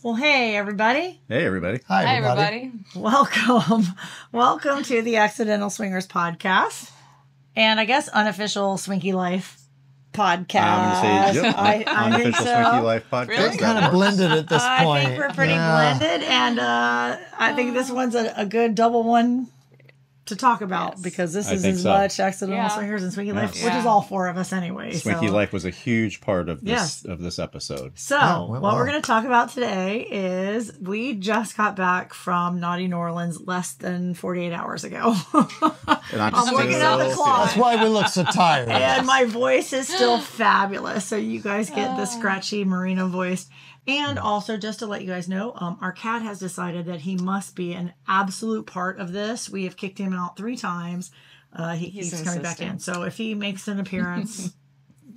Well, hey, everybody. Hey, everybody. Hi, everybody. Welcome. Welcome to the Accidental Swingers podcast. And I guess unofficial Swinky Life podcast. I'm going to say, yep, I think unofficial so. Swinky Life podcast. Really? It's kind of blended at this point. I think we're pretty blended. And I think this one's a good double one to talk about because this is as much Accidental Swingers and Swinky Life, which is all four of us anyway. Swinky Life was a huge part of this episode. So what we're going to talk about today is we just got back from Naughty New Orleans less than 48 hours ago. And I'm looking at the clock. That's why we look so tired. And my voice is still fabulous. So you guys get the scratchy Myrina voice. And also, just to let you guys know, our cat has decided that he must be an absolute part of this. We have kicked him out 3 times. He's coming back in. So if he makes an appearance,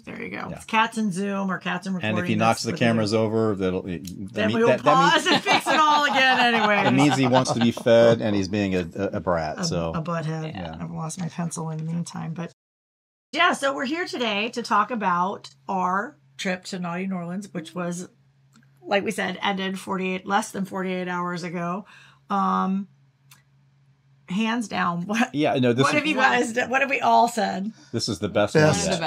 there you go. Yeah. It's cats in Zoom or cats in recording. And if he knocks the cameras over, then we will pause and fix it all again anyway. It means he wants to be fed and he's being a brat. A butthead. Yeah. I've lost my pencil in the meantime. But yeah, so we're here today to talk about our trip to Naughty New Orleans, which was, like we said, ended less than 48 hours ago. Hands down. What have you guys done? What have we all said? This is the best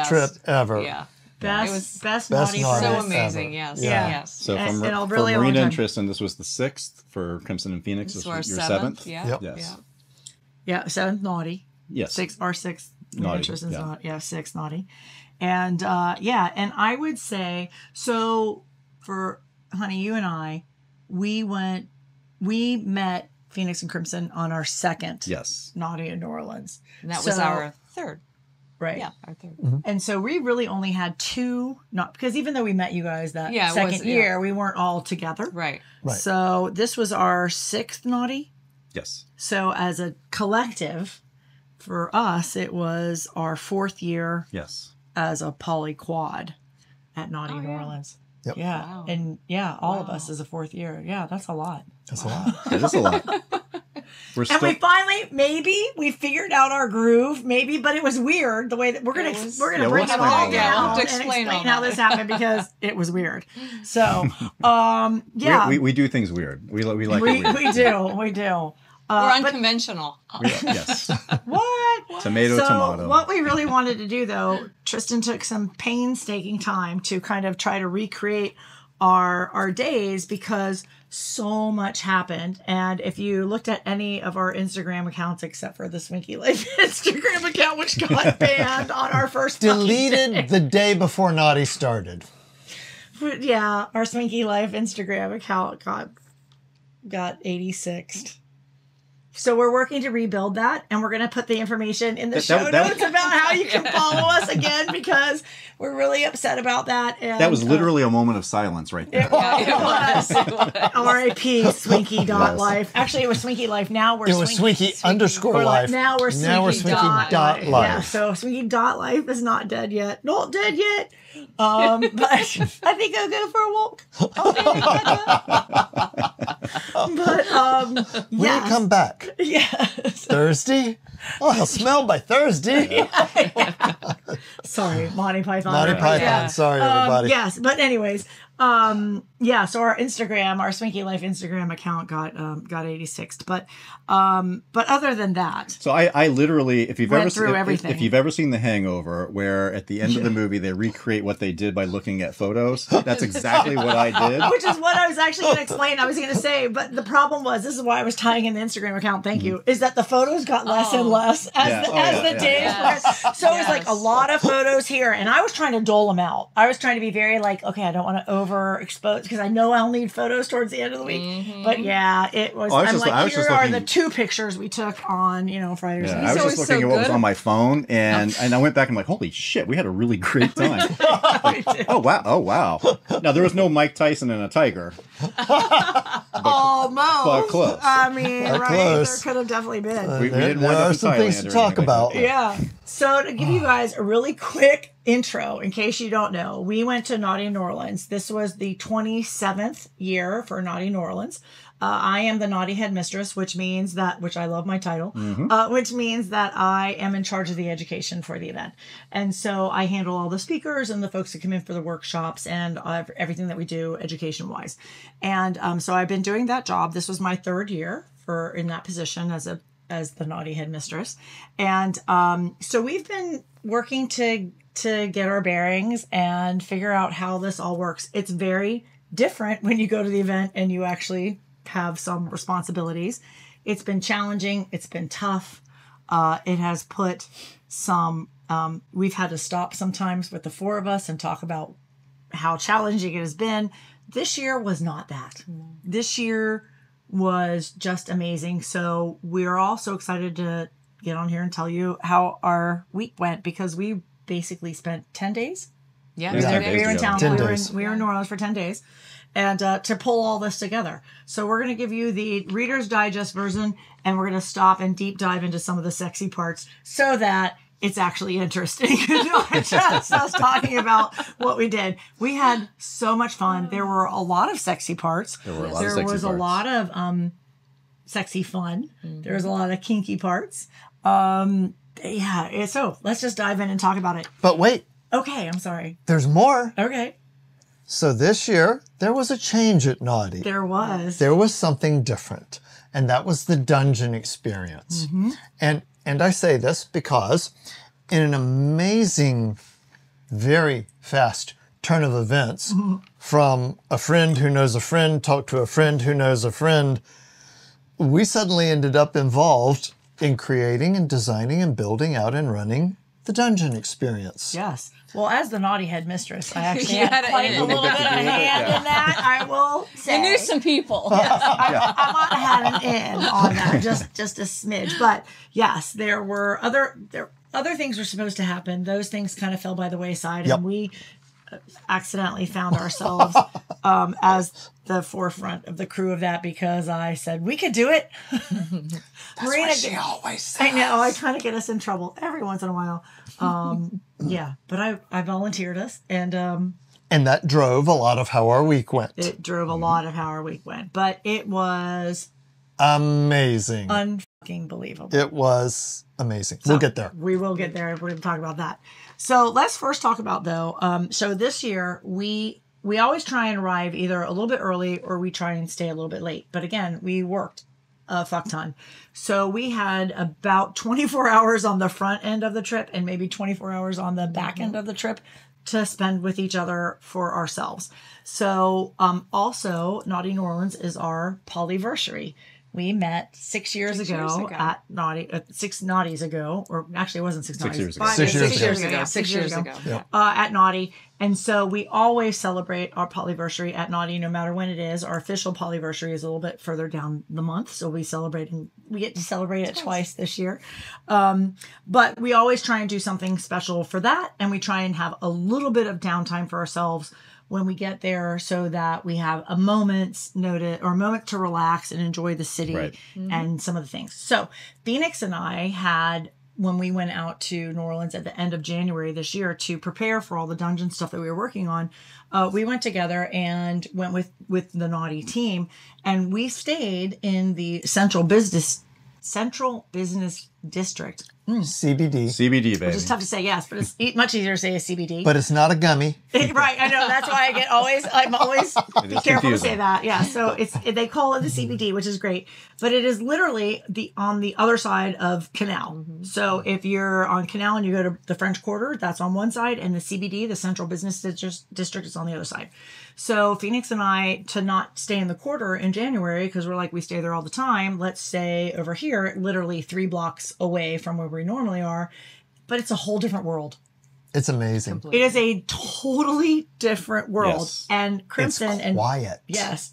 trip ever. Yeah. Best naughty so trip amazing, ever. yes. Yeah. Yes. So for Myrina and Tristan, this was the 6th. For Crimson and Phoenixx, this was your 7th. Yeah. Yep. Yes. Yeah, 7th naughty. Yes. 6th naughty. Tristan's naughty. Yeah, 6th naughty. And and I would say, so for honey, you and I, we met Phoenixx and Crimson on our 2nd Naughty in New Orleans. And that was our 3rd. Right. Yeah, our 3rd. Mm-hmm. And so we really only had 2, because even though we met you guys that second year, we weren't all together. Right. So this was our 6th naughty. Yes. So as a collective, for us, it was our 4th year as a polyquad at Naughty New Orleans. Yep. Yeah. Wow. And all of us is a 4th year. Yeah, that's a lot. That's a lot. It is a lot. We finally, we figured out our groove, but it was weird the way that we're gonna bring it all down and explain how this happened because it was weird. So, we do things weird. We like it weird. We do. We're unconventional. Yes. What? Tomato. What we really wanted to do, though, Tristan took some painstaking time to kind of try to recreate our days because so much happened. And if you looked at any of our Instagram accounts, except for the Swinky Life Instagram account, which got banned on our first deleted the day before Naughty started. But yeah, our Swinky Life Instagram account got 86'd. So we're working to rebuild that, and we're going to put the information in the show notes about how you can follow us again because we're really upset about that. And, that was literally a moment of silence right there. It was. R.I.P. Swinky.life. Actually, it was Swinky Life. Now we're Swinky_life. Now we're Swinky.life. Yeah, so Swinky.life is not dead yet. Not dead yet. But I think I'll go for a walk. But when you come back? Yes. Thursday? Oh, he'll smell by Thursday. Sorry, Monty Python. Sorry, everybody. Yes, but anyways, so our Instagram, our Swinky Life Instagram account got 86'd, but other than that, so I literally, if you've ever seen The Hangover, where at the end of the movie they recreate what they did by looking at photos, that's exactly what I did. Which is what I was actually going to explain. I was going to say, but the problem was, this is why I was tying in the Instagram account. Thank you. Is that the photos got less and less as the days progressed. So it was like a lot of photos here, and I was trying to dole them out. I was trying to be very okay, I don't want to overexpose because I know I'll need photos towards the end of the week. Mm-hmm. But yeah, it was. Here are the 2 pictures we took on Friday. Yeah, I was just looking at what was on my phone, and I went back and I'm like, holy shit, we had a really great time. Oh wow! Now there was no Mike Tyson and a tiger. Almost, but close. I mean, close. There could have definitely been. We didn't there are some things to talk about. Yeah. So to give you guys a really quick intro, in case you don't know, we went to Naughty New Orleans. This was the 27th year for Naughty New Orleans. I am the Naughty Headmistress, which means that, which I love my title, which means that I am in charge of the education for the event. And so I handle all the speakers and the folks that come in for the workshops and everything that we do education-wise. And so I've been doing that job. This was my 3rd year in that position as the Naughty Headmistress. And so we've been working to get our bearings and figure out how this all works. It's very different when you go to the event and you actually have some responsibilities. It's been challenging. It's been tough. It has put some, we've had to stop sometimes with the 4 of us and talk about how challenging it has been. This year was not that. This year was just amazing. So we're all so excited to get on here and tell you how our week went, because we basically spent 10 days. Yeah, We were in town. 10 We days. were in New Orleans for 10 days. And to pull all this together. So we're going to give you the Reader's Digest version, and we're going to stop and deep dive into some of the sexy parts so that it's actually interesting. Not just us talking about what we did. We had so much fun. There were a lot of sexy parts. There was a lot of sexy fun. There was a lot of kinky parts. So let's just dive in and talk about it. But wait, Okay, I'm sorry. there's more. Okay. So this year, there was a change at Naughty. There was. There was something different, and that was the dungeon experience. And I say this because in an amazing, very fast turn of events, from a friend who knows a friend, talk to a friend who knows a friend, we suddenly ended up involved in creating and designing and building out and running the dungeon experience. Yes. Well, as the Naughty Headmistress, I actually You had had quite a a little bit of hand in that, I will say. You knew some people. I might have had an in on that, just a smidge. But yes, there were other things were supposed to happen. Those things kind of fell by the wayside, and we accidentally found ourselves as the forefront of the crew of that, because I said we could do it. That's what she always says. I know, I try to get us in trouble every once in a while. But I volunteered us, and that drove a lot of how our week went. it drove a lot of how our week went. But it was Amazing. unfucking believable. It was amazing. We'll get there. We will get there. We're going to talk about that. So let's first talk about, though. So this year, we always try and arrive either a little bit early or we try and stay a little bit late. But again, we worked a fuck ton. So we had about 24 hours on the front end of the trip and maybe 24 hours on the back end of the trip to spend with each other for ourselves. So also, Naughty New Orleans is our polyversary. We met 6 years ago at Naughty, 6 Naughties ago, or actually it wasn't 6 Naughties. 6 years ago. 6 years 6 years ago. Yeah, 6 years ago. Yep. At Naughty. And so we always celebrate our polyversary at Naughty, no matter when it is. Our official polyversary is a little bit further down the month, so we get to celebrate it twice this year. But we always try and do something special for that, and we try and have a little bit of downtime for ourselves when we get there, so that we have a moment to relax and enjoy the city and some of the things. So Phoenixx and I had, when we went out to New Orleans at the end of January this year to prepare for all the dungeon stuff that we were working on, we went together and went with the Naughty team, and we stayed in the Central Business District. CBD. CBD, baby. Which is tough to say, yes, but it's much easier to say a CBD. But it's not a gummy. Right, I know. That's why I'm always careful confusing. to say that. Yeah, so they call it the CBD, which is great, but it is literally on the other side of Canal. So if you're on Canal and you go to the French Quarter, that's on one side, and the CBD, the Central Business District, is on the other side. So Phoenixx and I, to not stay in the Quarter in January, because we're like, we stay there all the time, let's stay over here, literally 3 blocks away from where we normally are, but it's a whole different world. It's amazing. It is a totally different world. Yes. And Crimson It's quiet.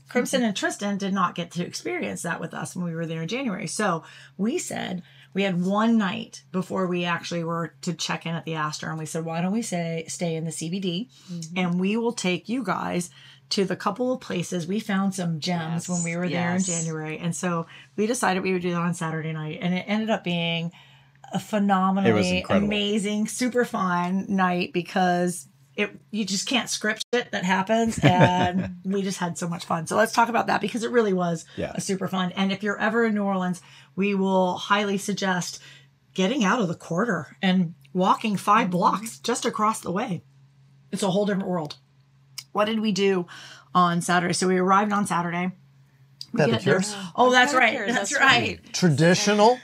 Crimson and Tristan did not get to experience that with us when we were there in January. So we said, we had one night before we actually were to check in at the Astor, and we said, why don't we stay in the CBD, and we will take you guys to the couple of places. We found some gems when we were there in January. And so we decided we would do that on Saturday night, and it ended up being a phenomenally incredible. amazing, super fun night because you just can't script shit that happens, and we just had so much fun. So let's talk about that because it really was a super fun. And if you're ever in New Orleans, we will highly suggest getting out of the quarter and walking 5 blocks just across the way. It's a whole different world. What did we do on Saturday? So we arrived on Saturday. Pedicures. Oh, that's right. That's right. Traditional.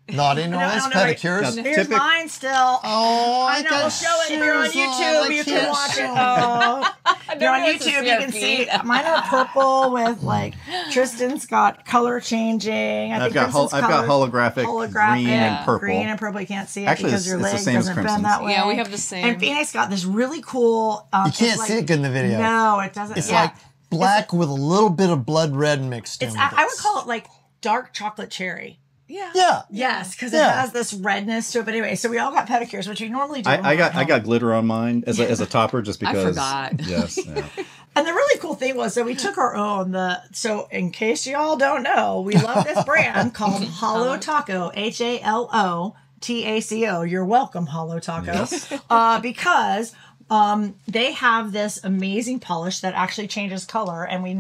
Naughty noise pedicures. Now, Here's mine still. Oh, I know. We'll show it. If you're on YouTube, you can watch it. Oh, if you're on YouTube, you can see mine are purple with like Tristan's got color changing. I've got holographic green and purple. Green and purple. You can't see it Actually, because your it's the leg same as doesn't bend Crimson's. that way. Yeah, we have the same. And Phoenixx got this really cool. You can't see it in the video. No, it doesn't. It's like black with a little bit of blood red mixed in. I would call it like dark chocolate cherry. Yeah. Yes, because it has this redness to it. But anyway, so we all got pedicures, which we normally do. I got glitter on mine as a topper just because. I forgot. Yes. Yeah. And the really cool thing was, so we took our own. So in case y'all don't know, we love this brand called Halo Taco, HALOTACO. You're welcome, Halo Taco, Yes. because. They have this amazing polish that actually changes color, and we've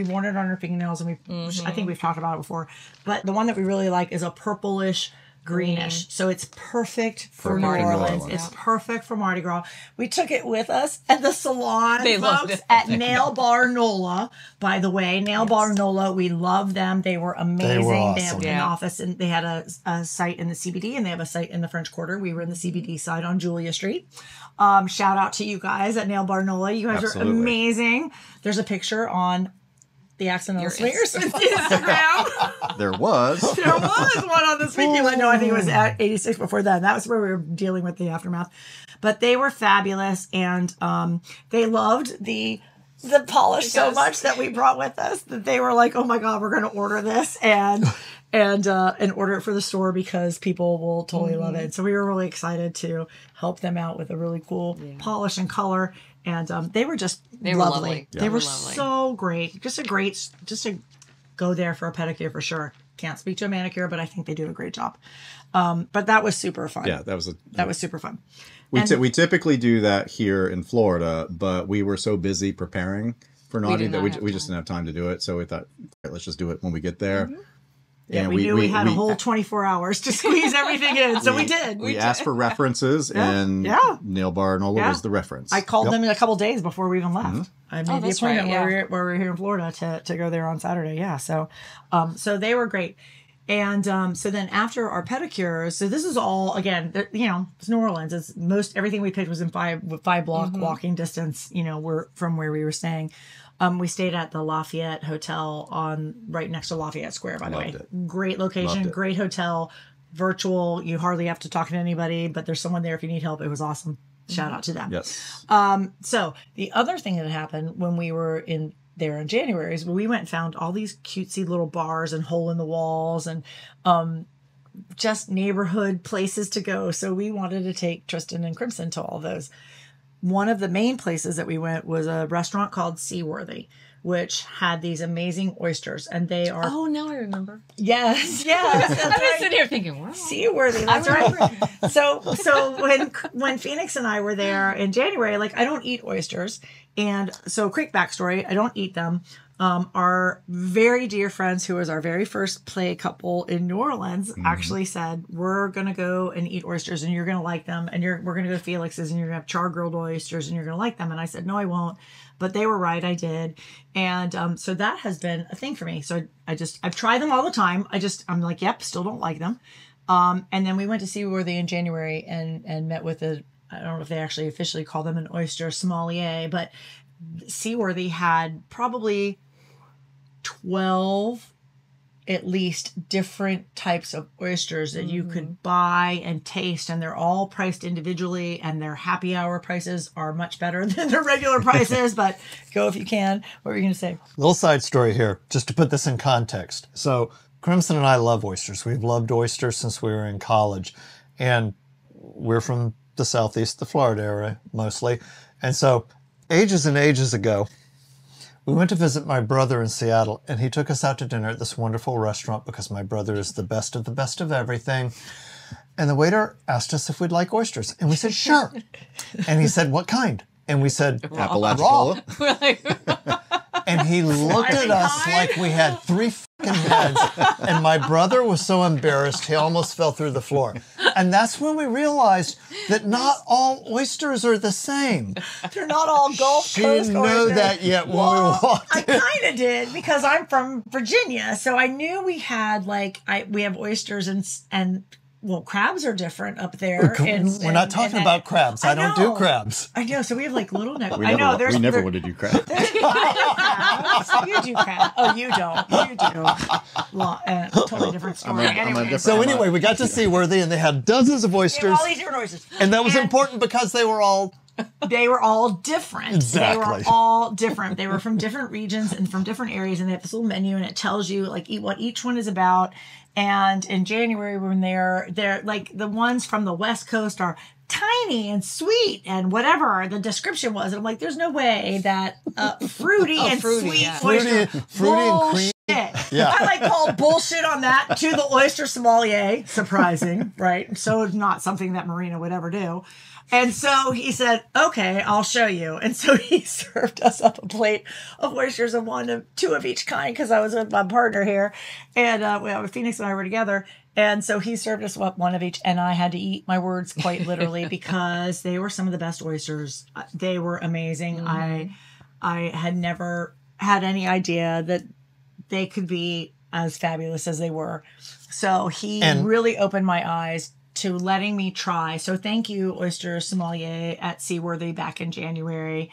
worn it on our fingernails, and I think we've talked about it before. But the one that we really like is a purplish greenish, so it's perfect for New Orleans. It's perfect for Mardi Gras. We took it with us at the salon, folks, at Nail Bar NOLA. By the way, Nail Bar NOLA, we love them. They were amazing. They were awesome. They have an office, and they had a site in the CBD, and they have a site in the French Quarter. We were in the CBD side on Julia Street. Shout out to you guys at Nail Bar NOLA. You guys are amazing. There's a picture on the Accidental Swingers Instagram. There was one on the Swinky Life. No, I think it was at 86 before then. That was where we were dealing with the aftermath. But they were fabulous, and they loved the polish so much that we brought with us that they were like, "Oh my God, we're going to order this and order it for the store because people will totally love it." So we were really excited to help them out with a really cool polish and color. And they were lovely. Yeah. They were so great. Just to go there for a pedicure for sure. Can't speak to a manicure, but I think they do a great job. But that was super fun. Yeah, that was super fun. We typically do that here in Florida, but we were so busy preparing for Naughty that we just didn't have time to do it. So we thought, let's just do it when we get there. Mm-hmm. Yeah, we knew we had a whole 24 hours to squeeze everything in, so we did. We asked for references, and Nail Bar NOLA was the reference. I called them in a couple days before we even left. Mm-hmm. I made the appointment where we were here in Florida to go there on Saturday. Yeah, so they were great. And so then after our pedicures, so this is all, again, it's New Orleans. It's everything we picked was in 5 block walking distance, from where we were staying. We stayed at the Lafayette Hotel right next to Lafayette Square, by the way. Great location, great hotel, virtual. You hardly have to talk to anybody, but there's someone there if you need help. It was awesome. Shout out to them. Yes. So the other thing that happened when we were there in January is we went and found all these cutesy little bars and hole in the walls and just neighborhood places to go. So we wanted to take Tristan and Crimson to all those. One of the main places that we went was a restaurant called Seaworthy, which had these amazing oysters, and they are... Oh, now I remember. Yes. That's I've been sitting here thinking, wow. Seaworthy, that's right. So when Phoenixx and I were there in January, I don't eat oysters, and so quick backstory, I don't eat them. Our very dear friends, who was our very first play couple in New Orleans, actually said, we're going to go and eat oysters and you're going to like them. And we're going to go to Felix's and you're going to have char grilled oysters and you're going to like them. And I said, no, I won't. But they were right. I did. And so that has been a thing for me. So I've tried them all the time. I'm like, yep, still don't like them. And then we went to Seaworthy in January and met with I don't know if they actually officially call them an oyster sommelier, but Seaworthy had probably 12 at least different types of oysters that you could buy and taste, and they're all priced individually, and their happy hour prices are much better than their regular prices, but go if you can. What were you going to say? Little side story here, just to put this in context. So Crimson and I love oysters. We've loved oysters since we were in college, and we're from the Southeast, the Florida area mostly. And so ages and ages ago, we went to visit my brother in Seattle, and he took us out to dinner at this wonderful restaurant because my brother is the best of everything. And the waiter asked us if we'd like oysters. And we said, sure. And he said, what kind? And we said, Apalachicola. We're like, and he looked at us like we had 3 fucking heads. And my brother was so embarrassed, he almost fell through the floor. And that's when we realized that not all oysters are the same. They're not all Gulf She Coast didn't know oysters. that yet when we walked I in. kind of did because I'm from Virginia, so I knew we had we have oysters and well, crabs are different up there. We're not talking about crabs. I don't do crabs. I know. So we have like little neck. We never would have do crab. You do crab. Oh, you don't. You do. Well, totally different story. So anyway, we got to Seaworthy, and they had dozens of oysters. All these different oysters. And that was important because they were all different. Exactly. They were all different. They were from different regions and from different areas, and they have this little menu, and it tells you like what each one is about. And in January, when they're like the ones from the West Coast are tiny and sweet and whatever the description was. And I'm like, there's no way that fruity and sweet oyster. Fruity and creamy. Yeah. I like called bullshit on that to the oyster sommelier. Surprising, right? So it's not something that Myrina would ever do. And so he said, okay, I'll show you. And so he served us up a plate of oysters and two of each kind because I was with my partner here. And Phoenixx and I were together. And so he served us up one of each. And I had to eat my words quite literally because they were some of the best oysters. They were amazing. I had never had any idea that they could be as fabulous as they were. So he really opened my eyes to letting me try. So thank you, Oyster Sommelier at Seaworthy back in January,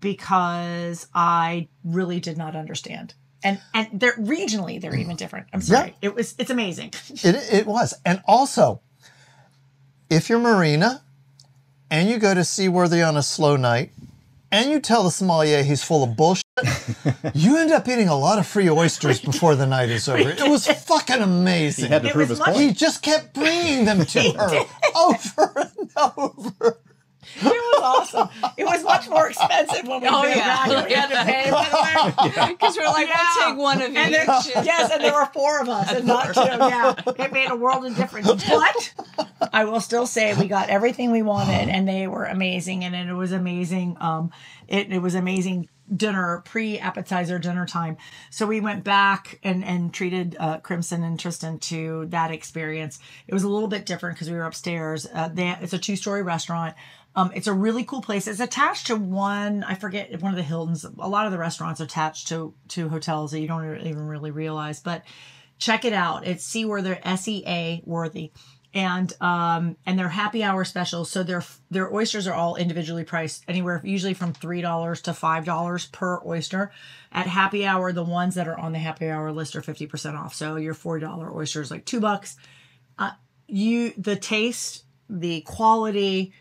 because I really did not understand. And they're regionally, they're even different. I'm sorry. Yeah. It's amazing. It was. And also, if you're Myrina and you go to Seaworthy on a slow night and you tell the sommelier he's full of bullshit, you end up eating a lot of free oysters before the night is over. It was fucking amazing. He had to prove his point. He just kept bringing them to her over and over. It was awesome. It was much more expensive when we came back. We had to pay, by the way. Because we're like, we'll take one of each. Yes, and there were 4 of us and not 2. Yeah, it made a world of difference. But I will still say we got everything we wanted, and they were amazing, and it was amazing. It was amazing dinner, pre-appetizer dinner time. So we went back and treated Crimson and Tristan to that experience. It was a little bit different because we were upstairs. It's a 2-story restaurant. It's a really cool place. It's attached to one of the Hiltons. A lot of the restaurants are attached to hotels that you don't even really realize, but check it out. It's Seaworthy, S-E-A Worthy. And their happy hour specials. So their oysters are all individually priced anywhere, usually from $3 to $5 per oyster. At happy hour, the ones that are on the happy hour list are 50% off. So your $4 oyster is like $2. The taste, the quality.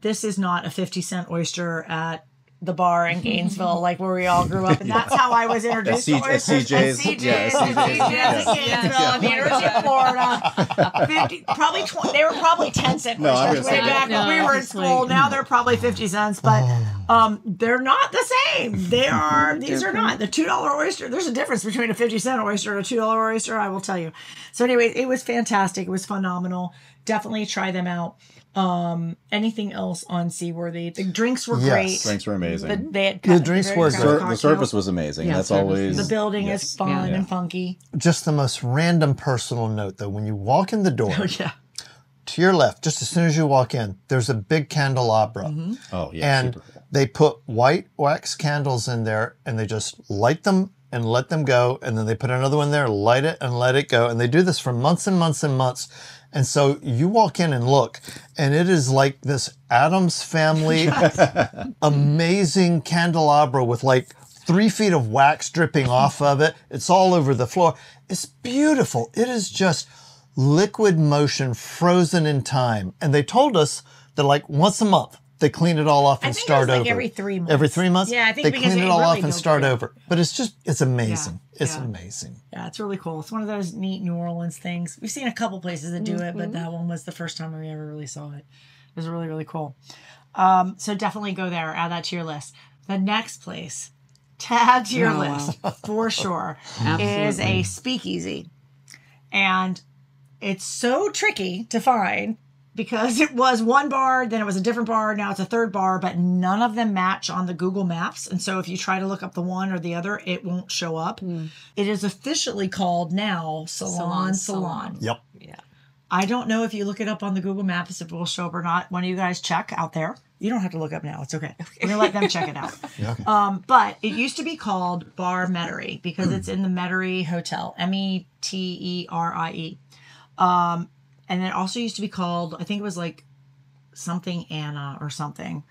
This is not a 50-cent oyster at the bar in Gainesville, like where we all grew up, and that's how I was introduced to oysters. CJ's. CJ's in Gainesville, on the University of Florida. They were probably 10-cent oysters way back when we were in school. Now they're probably 50 cents, but they're not the same. These are not the $2 oyster. There's a difference between a 50-cent oyster and a $2 oyster, I will tell you. So anyway, it was fantastic. It was phenomenal. Definitely try them out. Anything else on Seaworthy? The drinks were great. Drinks were amazing. The drinks were good. The service was amazing. That's always... The building is fun and funky. Just the most random personal note, though. When you walk in the door, to your left, just as soon as you walk in, there's a big candelabra. Oh, yeah. And they put white wax candles in there, and they just light them and let them go. And then they put another one there, light it and let it go. And they do this for months and months and months. And so you walk in and look, and it is like this Addams Family amazing candelabra with like 3 feet of wax dripping off of it. It's all over the floor. It's beautiful. It is just liquid motion frozen in time. And they told us that like once a month, they clean it all off and start over. Every 3 months. Every 3 months? Yeah, I think they clean it all off and start over. But it's amazing. Yeah. It's amazing. Yeah, it's really cool. It's one of those neat New Orleans things. We've seen a couple places that do it, but that one was the first time we ever really saw it. It was really, really cool. So definitely go there. Add that to your list. The next place to add to your list, for sure, is a speakeasy. And it's so tricky to find because it was one bar, then it was a different bar, now it's a third bar, but none of them match on the Google Maps. And so if you try to look up the one or the other, it won't show up. It is officially called now Salon. Yep. Yeah. I don't know if you look it up on the Google Maps if it will show up or not. One of you guys check out there. You don't have to look up now. It's okay. We're going to let them check it out. Okay. But it used to be called Bar Metairie because it's in the Metairie Hotel, Meterie. And it also used to be called, I think it was like something Anna or something.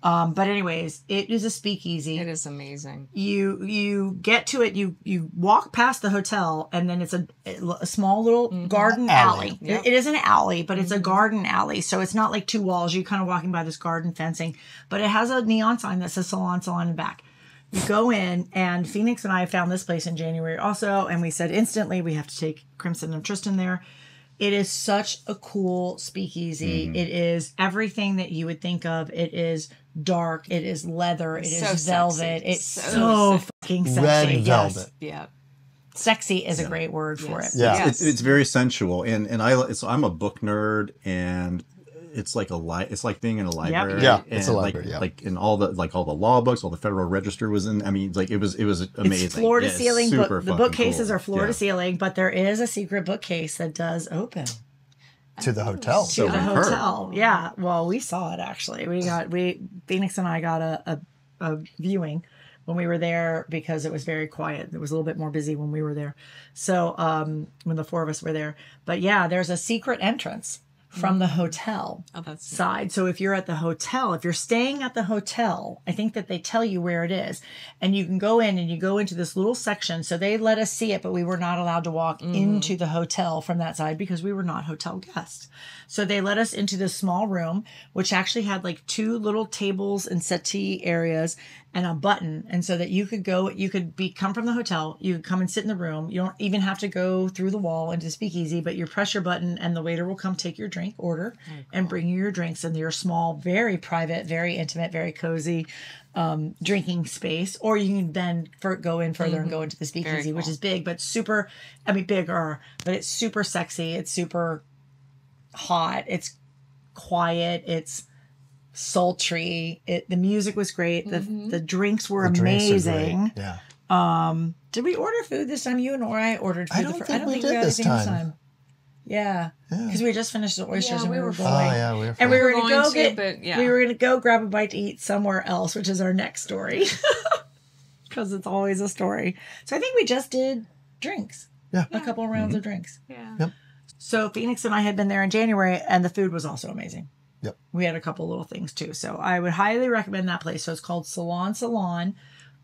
But anyways, it is a speakeasy. It is amazing. You get to it, you walk past the hotel, and then it's a small little garden alley. Yep. It is an alley, but it's a garden alley. So it's not like two walls. You're kind of walking by this garden fencing. But it has a neon sign that says Salon in back. You go in, and Phoenixx and I found this place in January also, and we said instantly we have to take Crimson and Tristan there. It is such a cool speakeasy. It is everything that you would think of. It is dark. It is leather. It is velvet. It's so fucking sexy. Red velvet. Yeah. Sexy is a great word for it. Yeah. It's very sensual, and I'm a book nerd, and it's like it's like being in a library. Yeah, it's a library. Like in all the law books, all the Federal Register was in. I mean, like it was amazing. It's floor to ceiling. Super The bookcases are floor to ceiling, but there is a secret bookcase that does open To the hotel. to the hotel. Yeah. Well, we saw it actually. Phoenixx and I got a viewing when we were there because it was very quiet. It was a little bit more busy when we were there. So when the four of us were there, but yeah, there's a secret entrance from the hotel side. So if you're at the hotel, if you're staying at the hotel, I think that they tell you where it is. And you can go in and you go into this little section. So they let us see it, but we were not allowed to walk into the hotel from that side because we were not hotel guests. So they let us into this small room, which actually had like two little tables and settee areas and a button. And so that you could come from the hotel, you could come and sit in the room. You don't even have to go through the wall into the speakeasy, but you press your button and the waiter will come take your drink order and bring you your drinks in your small, very private, very intimate, very cozy drinking space. Or you can then go in further and go into the speakeasy, which is big, but bigger, but it's super sexy. It's super hot. It's quiet. It's sultry. The music was great. The drinks were amazing. Yeah. Did we order food this time? You and I ordered food. I don't think we did this time. Yeah, because we just finished the oysters and we were going. Oh yeah, we were. And we were going to go we were going to go grab a bite to eat somewhere else, which is our next story. Because it's always a story. So I think we just did drinks. Yeah. A couple of rounds of drinks. Yeah. Yep. So Phoenixx and I had been there in January, and the food was also amazing. Yep. We had a couple little things too. So I would highly recommend that place. So it's called Salon.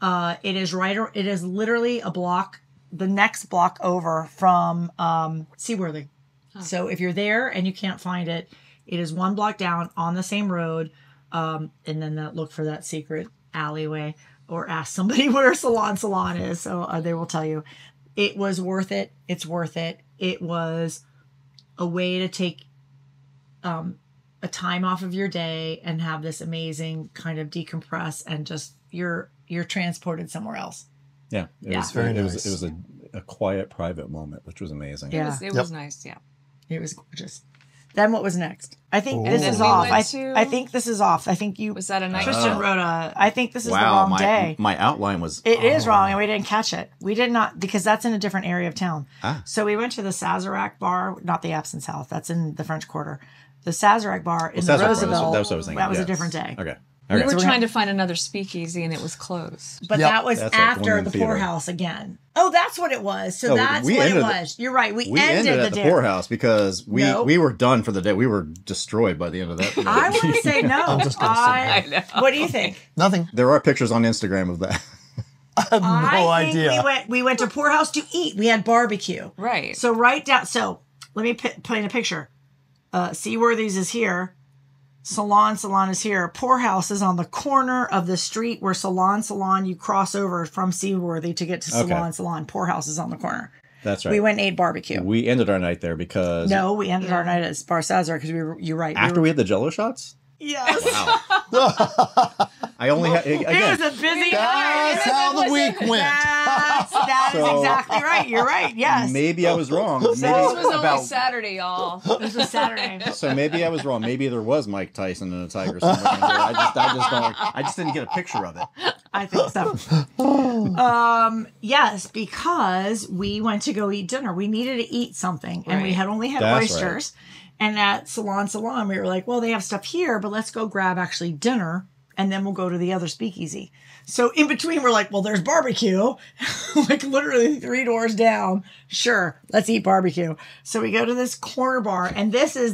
It is literally the next block over from Seaworthy. Huh. So if you're there and you can't find it, it is one block down on the same road. And then look for that secret alleyway or ask somebody where Salon is. So they will tell you. It was worth it. It's worth it. It was a way to take a time off of your day and have this amazing kind of decompress and just you're transported somewhere else. Yeah. It was very nice. It was a quiet, private moment, which was amazing. Yeah. It was nice. Yeah. It was gorgeous. Then what was next? I think this is off. I think this is off. I think you... Was that a night? Tristan wrote I think this is the wrong day. My outline was... It is wrong, and we didn't catch it. We did not, because that's in a different area of town. So we went to the Sazerac bar, not the Absinthe House. That's in the French Quarter. The Sazerac bar in the Roosevelt. That was what I was thinking. That was a different day. Okay. We were trying to find another speakeasy, and it was closed. But that was after the poorhouse again. Oh, that's what it was. So that's what it was. You're right. We ended at the poorhouse because we were done for the day. We were destroyed by the end of that. I want to say no. I'm just going to say no. What do you think? Nothing. There are pictures on Instagram of that. I have no idea. We went to poorhouse to eat. We had barbecue. Right. So right down. So let me paint a picture. Seaworthy's is here. Salon is here. Poorhouse is on the corner of the street where Salon, you cross over from Seaworthy to get to Salon. Poorhouse is on the corner. That's right. We went and ate barbecue. We ended our night there because... No, we ended our night at Bar Sazerac because you're right. After we had the Jell-O shots? Yes. Wow. I only had again. It was a busy night. That's how the week went. That is exactly right. You're right. Yes. Maybe I was wrong. Maybe This was only Saturday, y'all. This was Saturday. So maybe I was wrong. Maybe there was Mike Tyson and a tiger somewhere in there. I just didn't get a picture of it. I think so. Yes, because we went to go eat dinner. We needed to eat something, and we had only had That's oysters. And at Salon, we were like, well, they have stuff here, but let's go grab actually dinner, and then we'll go to the other speakeasy. So in between, we're like, well, there's barbecue, like literally 3 doors down. Sure, let's eat barbecue. So we go to this corner bar, and this is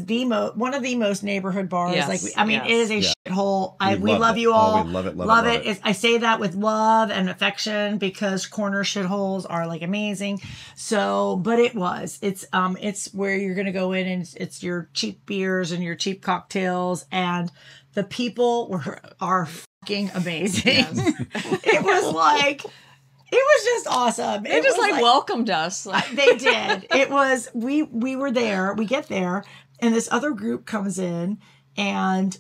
one of the most neighborhood bars. Yes, Like, it is a shithole. We love it. you all. Oh, we love it. I say that with love and affection because corner shitholes are like amazing. So, but it's where you're gonna go in, and it's your cheap beers and your cheap cocktails, and the people are fucking amazing. It was just awesome. They just welcomed us. They did. It was, we were there, we get there, and this other group comes in, and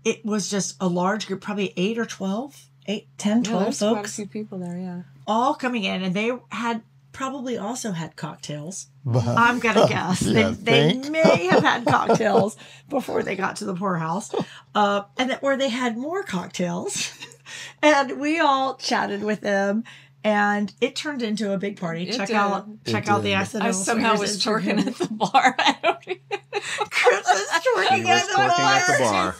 it was just a large group, probably 10, 12 There's quite a folks. few people there, yeah. All coming in, and they had probably also had cocktails. I'm gonna guess they may have had cocktails before they got to the poorhouse, and where they had more cocktails, and we all chatted with them, and it turned into a big party. Check out the accidental. I somehow was twerking at the bar. I don't even know. Chris was twerking at the bar.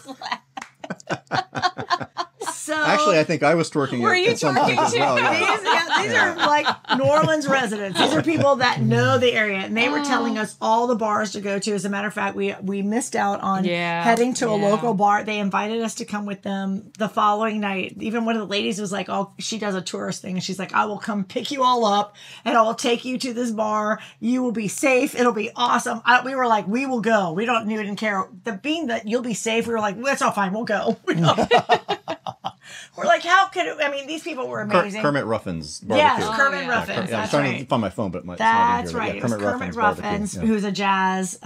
So Actually, I think I was twerking at some point as well. Yeah. These are like New Orleans residents. These are people that know the area, and they were telling us all the bars to go to. As a matter of fact, we missed out on heading to a local bar. They invited us to come with them the following night. Even one of the ladies was like, "Oh, she does a tourist thing," and she's like, "I will come pick you all up, and I will take you to this bar. You will be safe. It'll be awesome." We were like, "We will go. We don't even care." Being that you'll be safe, we were like, "That's all fine. We'll go." We're like, how could it? I mean, these people were amazing. Kermit Ruffin's barbecue. Yes, Kermit Ruffins. I was trying to find my phone, but that's right. Yeah, It was Kermit Ruffins, who's a jazz,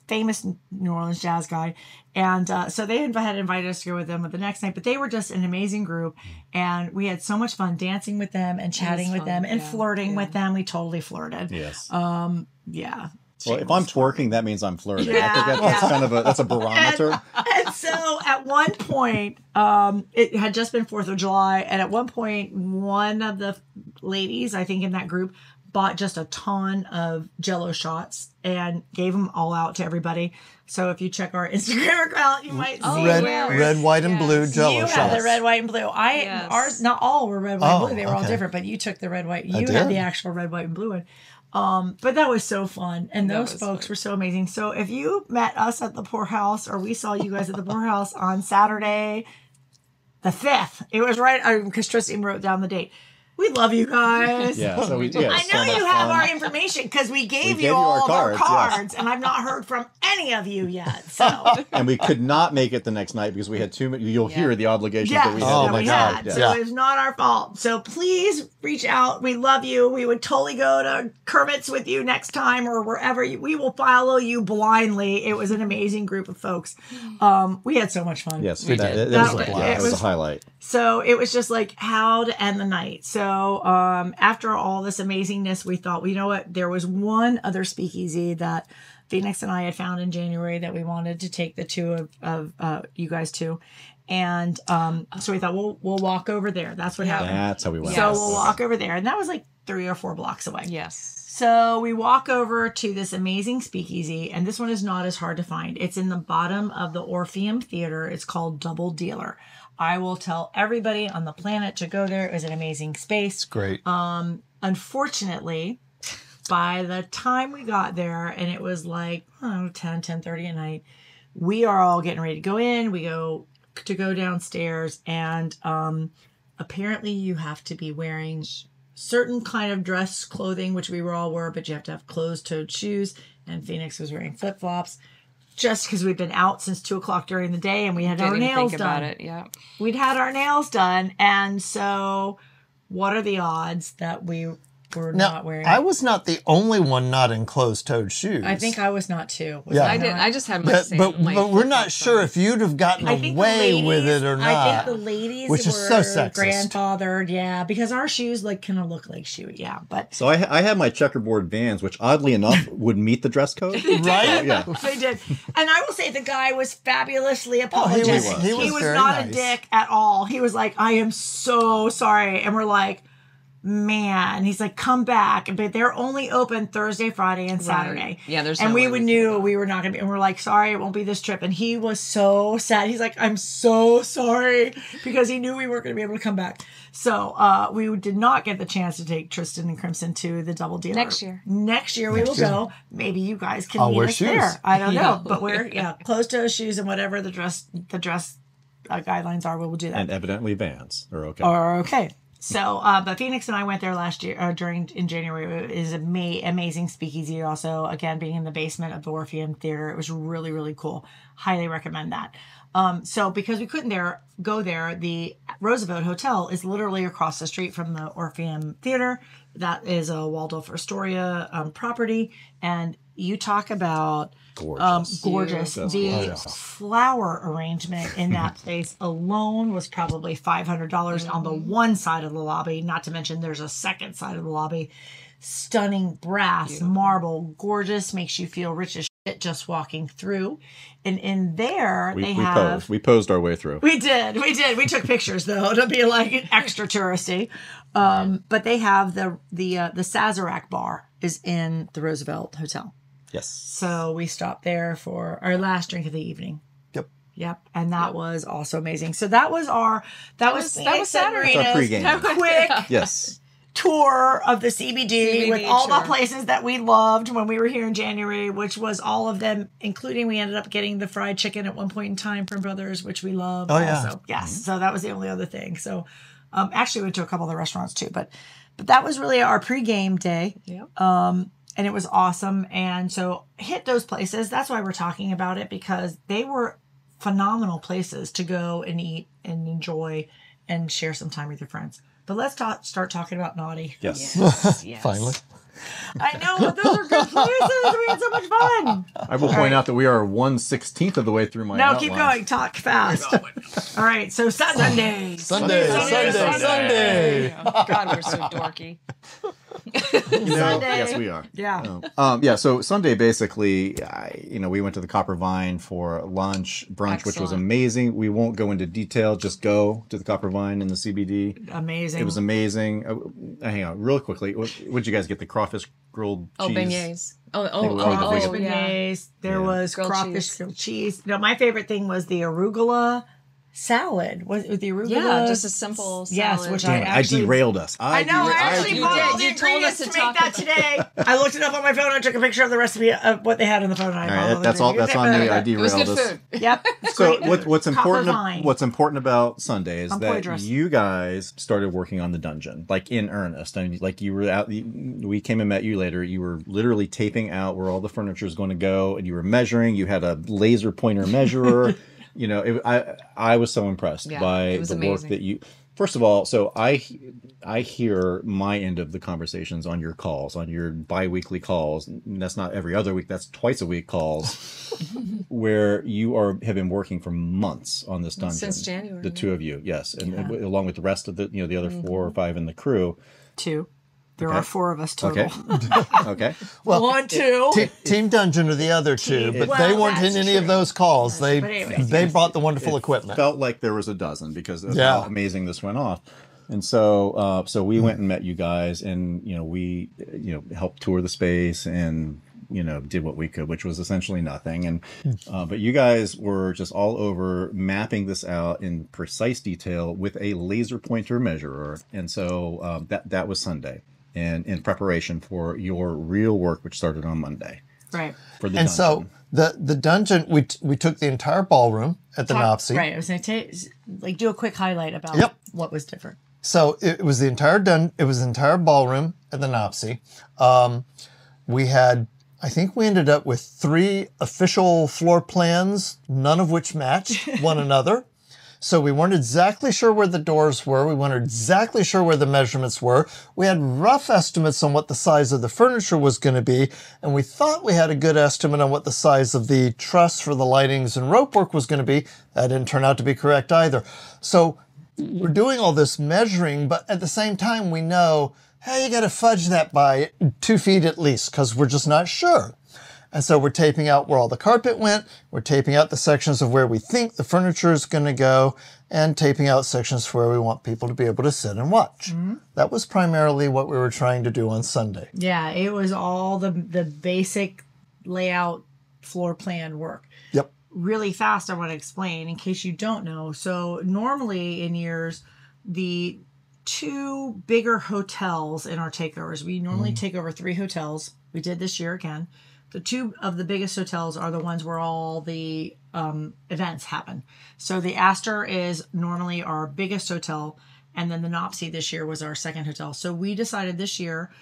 famous New Orleans jazz guy. And so they had invited us to go with them the next night, but they were just an amazing group. And we had so much fun dancing with them and chatting with them and flirting with them. We totally flirted. Yes. Yeah. Well, if I'm twerking, that means I'm flirting. I think that's kind of that's a barometer. And so at one point, it had just been 4th of July. And at one point, one of the ladies, I think in that group, bought just a ton of Jell-O shots and gave them all out to everybody. So if you check our Instagram account, you might see red, white, and blue Jell-O shots. You had the red, white, and blue. Ours, not all were red, white, and blue. They were all different, but you took the red, white. You had the actual red, white, and blue one. But that was so fun. And those folks were so amazing. So if you met us at the poorhouse, or we saw you guys at the poorhouse on Saturday, the 5th, it was right, because Tristan wrote down the date. We love you guys. Yeah, so I know you have our information because we gave you all of our cards, and I've not heard from any of you yet. So, and we could not make it the next night because we had too many. You'll hear the obligations that we had. Oh my God! Yeah. So it's not our fault. So please reach out. We love you. We would totally go to Kermit's with you next time or wherever. We will follow you blindly. It was an amazing group of folks. We had so much fun. Yes, it was a highlight. So it was just like how to end the night. So after all this amazingness, we thought, well, you know what? There was one other speakeasy that Phoenixx and I had found in January that we wanted to take the two of you guys to. And so we thought, we'll walk over there. That's what happened. That's how we went. So we'll walk over there. And that was like 3 or 4 blocks away. Yes. So we walk over to this amazing speakeasy, and this one is not as hard to find. It's in the bottom of the Orpheum Theater. It's called Double Dealer. I will tell everybody on the planet to go there. It was an amazing space. It's great. Unfortunately, by the time we got there, and it was like 10:30 at night, we are all getting ready to go in. We go downstairs, and apparently you have to be wearing certain kind of dress clothing, which we all were, but you have to have closed-toed shoes, and Phoenixx was wearing flip-flops. Just because we've been out since 2:00 during the day and we had our nails done. We'd had our nails done. And so what are the odds that we were Now, not wearing. I was not the only one not in closed-toed shoes. I think I was not too. Was Yeah. I did. I just had my But we're not sure if you'd have gotten away with it or not. I think the ladies which were is so sexist. grandfathered, yeah, because our shoes like kind of look like shoe, yeah. But So I had my checkerboard Vans, which oddly enough would meet the dress code. Right? Yeah. they did, and I will say the guy was fabulously apologetic. he was very not nice. a dick at all. He was like, "I am so sorry," and we're like, man, he's like, come back, but they're only open Thursday, Friday, and Saturday. Yeah, there's and no way we we knew we were not gonna be, and we're like, sorry, it won't be this trip. And he was so sad. He's like, I'm so sorry, because he knew we weren't gonna be able to come back. So we did not get the chance to take Tristan and Crimson to the Double Dealer. Next year we will go. Maybe you guys can meet wear us shoes. there. I don't know, but we're closed-toe shoes and whatever the dress guidelines are, we will do that. And evidently Vans are okay. Okay. So, but Phoenixx and I went there last year, in January. It is amazing speakeasy. Also, again, being in the basement of the Orpheum Theater, it was really, really cool. Highly recommend that. So because we couldn't go there, the Roosevelt Hotel is literally across the street from the Orpheum Theater. That is a Waldorf Astoria property, and you talk about gorgeous. The flower arrangement in that place alone was probably $500 on the one side of the lobby. Not to mention, there's a second side of the lobby. Stunning brass, marble, gorgeous, makes you feel rich as shit just walking through. And in there, we posed our way through. We did. We took pictures though to be like extra touristy. But they have the Sazerac bar is in the Roosevelt Hotel. Yes. So we stopped there for our last drink of the evening. Yep. And that was also amazing. So that was Saturday. Our pregame. Quick Yes. tour of the CBD with all the places that we loved when we were here in January, which was all of them, including we ended up getting the fried chicken at one point in time from Brothers, which we loved. Oh, yeah. Also. Yes. So that was the only other thing. So actually we went to a couple of the restaurants too, but that was really our pregame day. Yep. And it was awesome. And so hit those places. That's why we're talking about it, because they were phenomenal places to go and eat and enjoy and share some time with your friends. But let's start talking about naughty. Yes. Yes. Finally. I know, but those are good places. We had so much fun. I will point out that we are 1/16 of the way through my outline. Keep going. Talk fast. All right. So Sunday. Sunday. God, we're so dorky. Sunday. Yes, we are. Yeah. So Sunday, basically, we went to the Copper Vine for lunch, brunch, which was Excellent. amazing. We won't go into detail. Just go to the Copper Vine in the CBD. Amazing. It was amazing. Hang on, real quickly. What'd you guys get? The crawfish grilled cheese? Beignets. Crawfish yeah. beignets. There was Grilled crawfish cheese. grilled cheese. No, my favorite thing was the arugula salad. Was it the arugula? Yeah, just a simple salad. Yes, which Damn it, I actually derailed us. I know. I actually you bought did. all the You told us ingredients to to make talk that today. I looked it up on my phone. I took a picture of the recipe of what they had in the phone. And I bought all the That's on me. I ingredients. It was derailed good us. food. Yep. So what's Copper important? Vine. What's important about Sunday is I'm that poisonous. you guys started working on the dungeon, like in earnest. I mean, like you were out. We came and met you later. You were literally taping out where all the furniture is going to go, and you were measuring. You had a laser pointer measurer. I was so impressed by the work that you. First of all, so I hear my end of the conversations on your calls, on your bi-weekly calls. And that's not every other week. That's twice a week calls, where you have been working for months on this dungeon. Since January. The two of you, yes, and along with the rest of the other 4 or 5 in the crew. 2. There are 4 of us total. Okay. Okay. Well, 1, 2. Team Dungeon are the other two, but Well, they weren't in that's any of true. those calls. But anyway. They brought the wonderful equipment. Felt like there was a dozen because of how amazing this went off. And so we went and met you guys, and we helped tour the space and did what we could, which was essentially nothing. And but you guys were just all over mapping this out in precise detail with a laser pointer measurer. And so that was Sunday, and in preparation for your real work, which started on Monday. Right. For the And dungeon. so the dungeon, we took the entire ballroom at the Nopsy. Right. I was going to do a quick highlight about what was different. So it was the entire ballroom at the Nopsy. I think we ended up with 3 official floor plans, none of which matched one another. So we weren't exactly sure where the doors were. We weren't exactly sure where the measurements were. We had rough estimates on what the size of the furniture was going to be, and we thought we had a good estimate on what the size of the truss for the lightings and rope work was going to be. That didn't turn out to be correct either. So we're doing all this measuring, but at the same time we know, hey, you got to fudge that by 2 feet at least, because we're just not sure. And so we're taping out where all the carpet went, we're taping out the sections of where we think the furniture is going to go, and taping out sections where we want people to be able to sit and watch. That was primarily what we were trying to do on Sunday. Yeah, it was all the basic layout floor plan work. Yep. Really fast, I want to explain in case you don't know. So normally in years, the 2 bigger hotels in our takeovers, we normally take over 3 hotels. We did this year again. The 2 of the biggest hotels are the ones where all the events happen. So the Astor is normally our biggest hotel, and then the Nopsey this year was our second hotel. So we decided this year,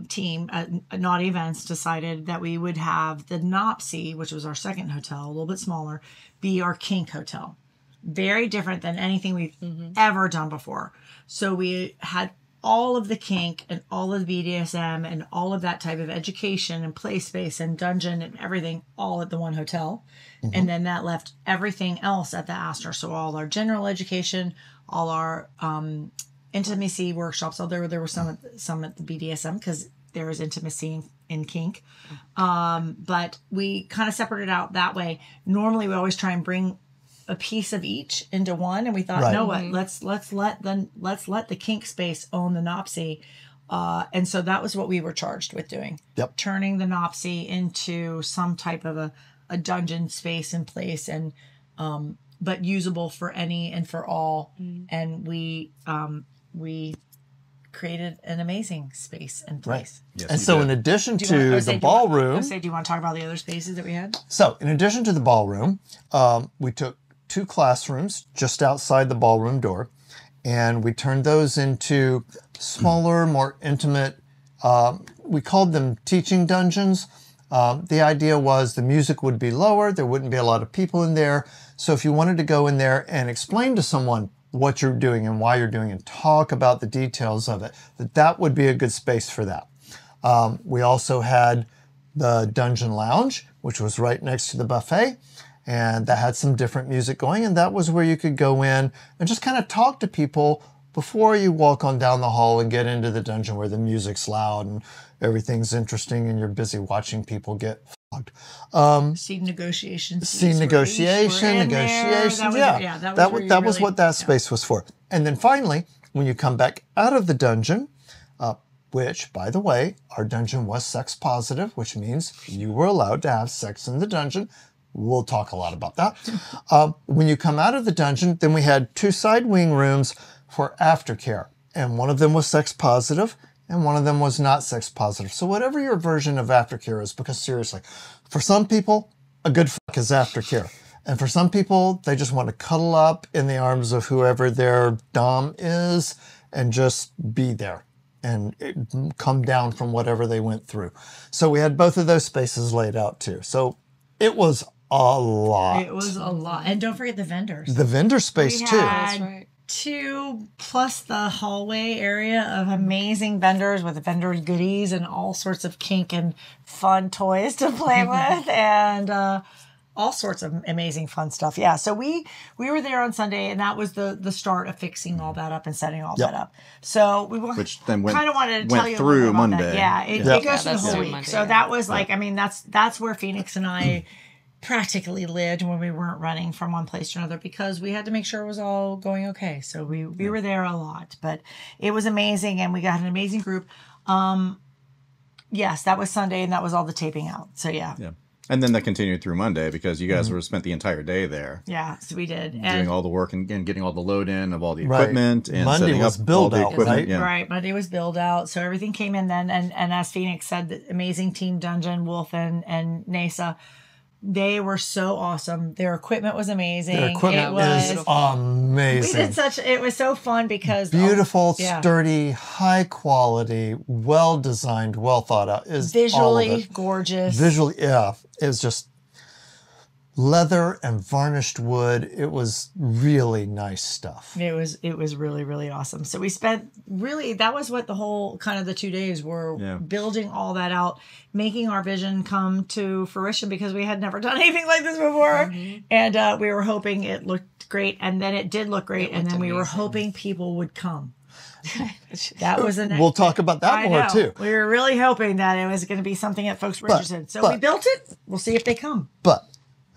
team at Naughty Events decided that we would have the Nopsey, which was our second hotel, a little bit smaller, be our kink hotel. Very different than anything we've ever done before. So we had all of the kink and all of the BDSM and all of that type of education and play space and dungeon and everything all at the one hotel. And then that left everything else at the Astor. So all our general education, all our intimacy workshops. Although there were some at the BDSM because there is intimacy in kink. But we kind of separated out that way. Normally we always try and bring a piece of each into one, and we thought, no, what? Let's let the kink space own the Nopsey, and so that was what we were charged with doing. Yep. Turning the Nopsey into some type of a dungeon space and place, and but usable for any and for all. And we created an amazing space and place. Yes, and so in addition to the ballroom, do you want to talk about the other spaces that we had? So in addition to the ballroom, we took 2 classrooms just outside the ballroom door, and we turned those into smaller, more intimate, we called them teaching dungeons. The idea was the music would be lower, there wouldn't be a lot of people in there, so if you wanted to go in there and explain to someone what you're doing and why you're doing and talk about the details of it, that would be a good space for that. We also had the Dungeon Lounge, which was right next to the buffet, and that had some different music going, and that was where you could go in and just kind of talk to people before you walk on down the hall and get into the dungeon where the music's loud and everything's interesting and you're busy watching people get flogged. Scene negotiations. Negotiations, yeah. That was what that space was for. And then finally, when you come back out of the dungeon, which, by the way, our dungeon was sex positive, which means you were allowed to have sex in the dungeon. We'll talk a lot about that. When you come out of the dungeon, then we had 2 side wing rooms for aftercare. And one of them was sex positive, and one of them was not sex positive. So whatever your version of aftercare is, because seriously, for some people, a good fuck is aftercare. And for some people, they just want to cuddle up in the arms of whoever their dom is and just be there and come down from whatever they went through. So we had both of those spaces laid out too. So it was a lot. It was a lot. And don't forget the vendors. The vendor space too. That's right. 2 plus the hallway area of amazing vendors with vendor goodies and all sorts of kink and fun toys to play with and all sorts of amazing fun stuff. Yeah. So we were there on Sunday, and that was the start of fixing all that up and setting all that up. So we which then kind of wanted to tell you through about Monday. That. Yeah. It goes through the whole week. Monday, so that was like, I mean, that's where Phoenixx and I practically lived when we weren't running from one place to another because we had to make sure it was all going okay. So we were there a lot, but it was amazing, and we got an amazing group. Yes, that was Sunday, and that was all the taping out. So yeah. And then that continued through Monday because you guys were spent the entire day there. Yeah, so we did. Doing all the work and getting all the load in of all the equipment and Monday setting was up build all the out, equipment. right? Yeah. Right, Monday was build out. So everything came in then. And as Phoenixx said, the amazing team Dungeon, Wolf, and NASA, they were so awesome. Their equipment was amazing. Their equipment is amazing. It was so fun because beautiful, sturdy, high quality, well designed, well thought out. Is visually gorgeous. Visually, yeah. It was just leather and varnished wood. It was really nice stuff. It was really, really awesome. So we spent that was what the whole kind of the 2 days were, building all that out, making our vision come to fruition, because we had never done anything like this before. And we were hoping it looked great, and then it did look great. And then we were hoping people would come. That was We'll talk about that more too. We were really hoping that it was going to be something that folks were interested in. So we built it. We'll see if they come. But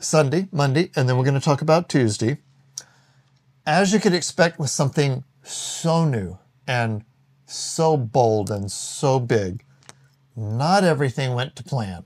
Sunday, Monday, and then we're going to talk about Tuesday. As you could expect with something so new and so bold and so big, not everything went to plan.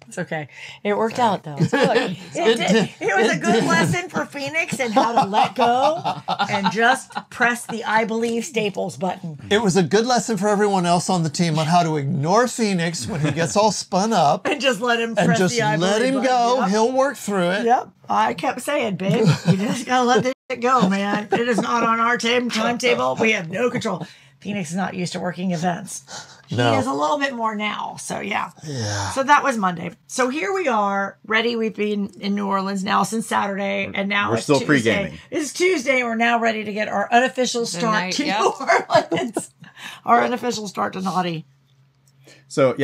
It's okay. It worked out, though. It was a good lesson for Phoenixx and how to let go and just press the I believe Staples button. It was a good lesson for everyone else on the team on how to ignore Phoenixx when he gets all spun up. And just let him press the I believe button. And just let him go. Yep. He'll work through it. Yep. I kept saying, babe, you just got to let this shit go, man. It is not on our timetable. We have no control. Phoenixx is not used to working events. He is a little bit more now. So, yeah. So that was Monday. So here we are, ready. We've been in New Orleans now since Saturday. And now we're still pre-gaming. It's Tuesday. We're now ready to get our unofficial start to New Orleans. Our unofficial start to Naughty. So,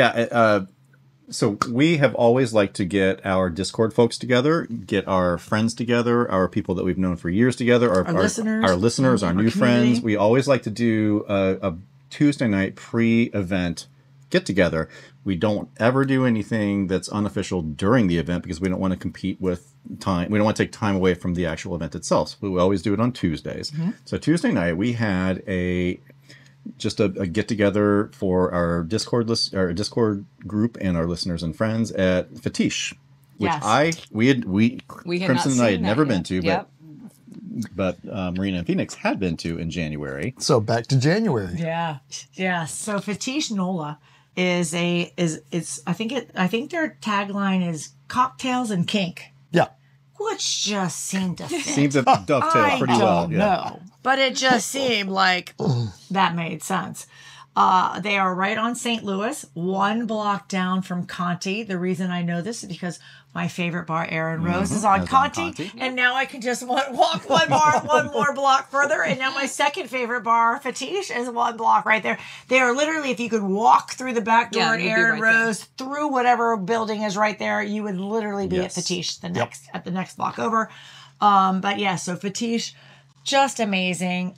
so we have always liked to get our Discord folks together, get our friends together, our people that we've known for years together, our listeners, our new friends. We always like to do a Tuesday night pre-event get-together. We don't ever do anything that's unofficial during the event because we don't want to compete with time. We don't want to take time away from the actual event itself. So we always do it on Tuesdays. So Tuesday night, we had just a get together for our Discord group and our listeners and friends at Fetiche, which Crimson and I had never been to, but Myrina and Phoenixx had been to in January. So back to January. Yeah. So Fetiche NOLA is I think their tagline is cocktails and kink. Yeah. Which just seemed to fit. Seems to dovetail pretty well. I don't know. But it just seemed like that made sense. They are right on St. Louis, 1 block down from Conti. The reason I know this is because my favorite bar, Aaron Rose, is on Conti. And now I can just walk one more block further. And now my second favorite bar, Fetiche, is 1 block right there. They are literally, if you could walk through the back door at Aaron Rose, through whatever building is right there, you would literally be at Fetiche at the next block over. So Fetiche, just amazing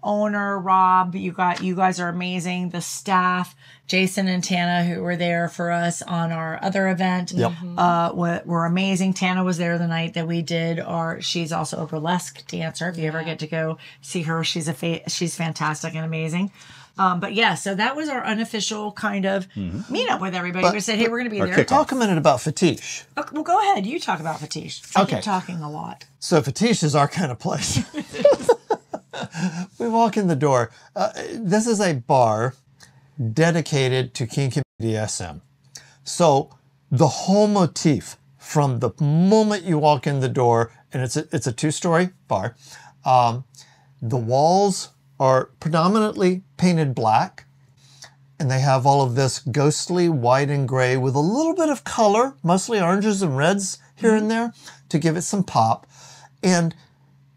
owner, Rob. You guys are amazing. The staff, Jason and Tana, who were there for us on our other event, were amazing. Tana was there the night that we did she's also a burlesque dancer. If you ever get to go see her, she's fantastic and amazing. So that was our unofficial kind of meetup with everybody. We said, hey, we're going to be there. Talk a minute about Fetiche. Okay, well, go ahead. You talk about Fetiche. I keep talking a lot. So Fetiche is our kind of place. We walk in the door. This is a bar dedicated to kink and BDSM. So the whole motif from the moment you walk in the door, and it's a 2-story bar, the walls are predominantly painted black, and they have all of this ghostly white and gray with a little bit of color, mostly oranges and reds here and there, to give it some pop. And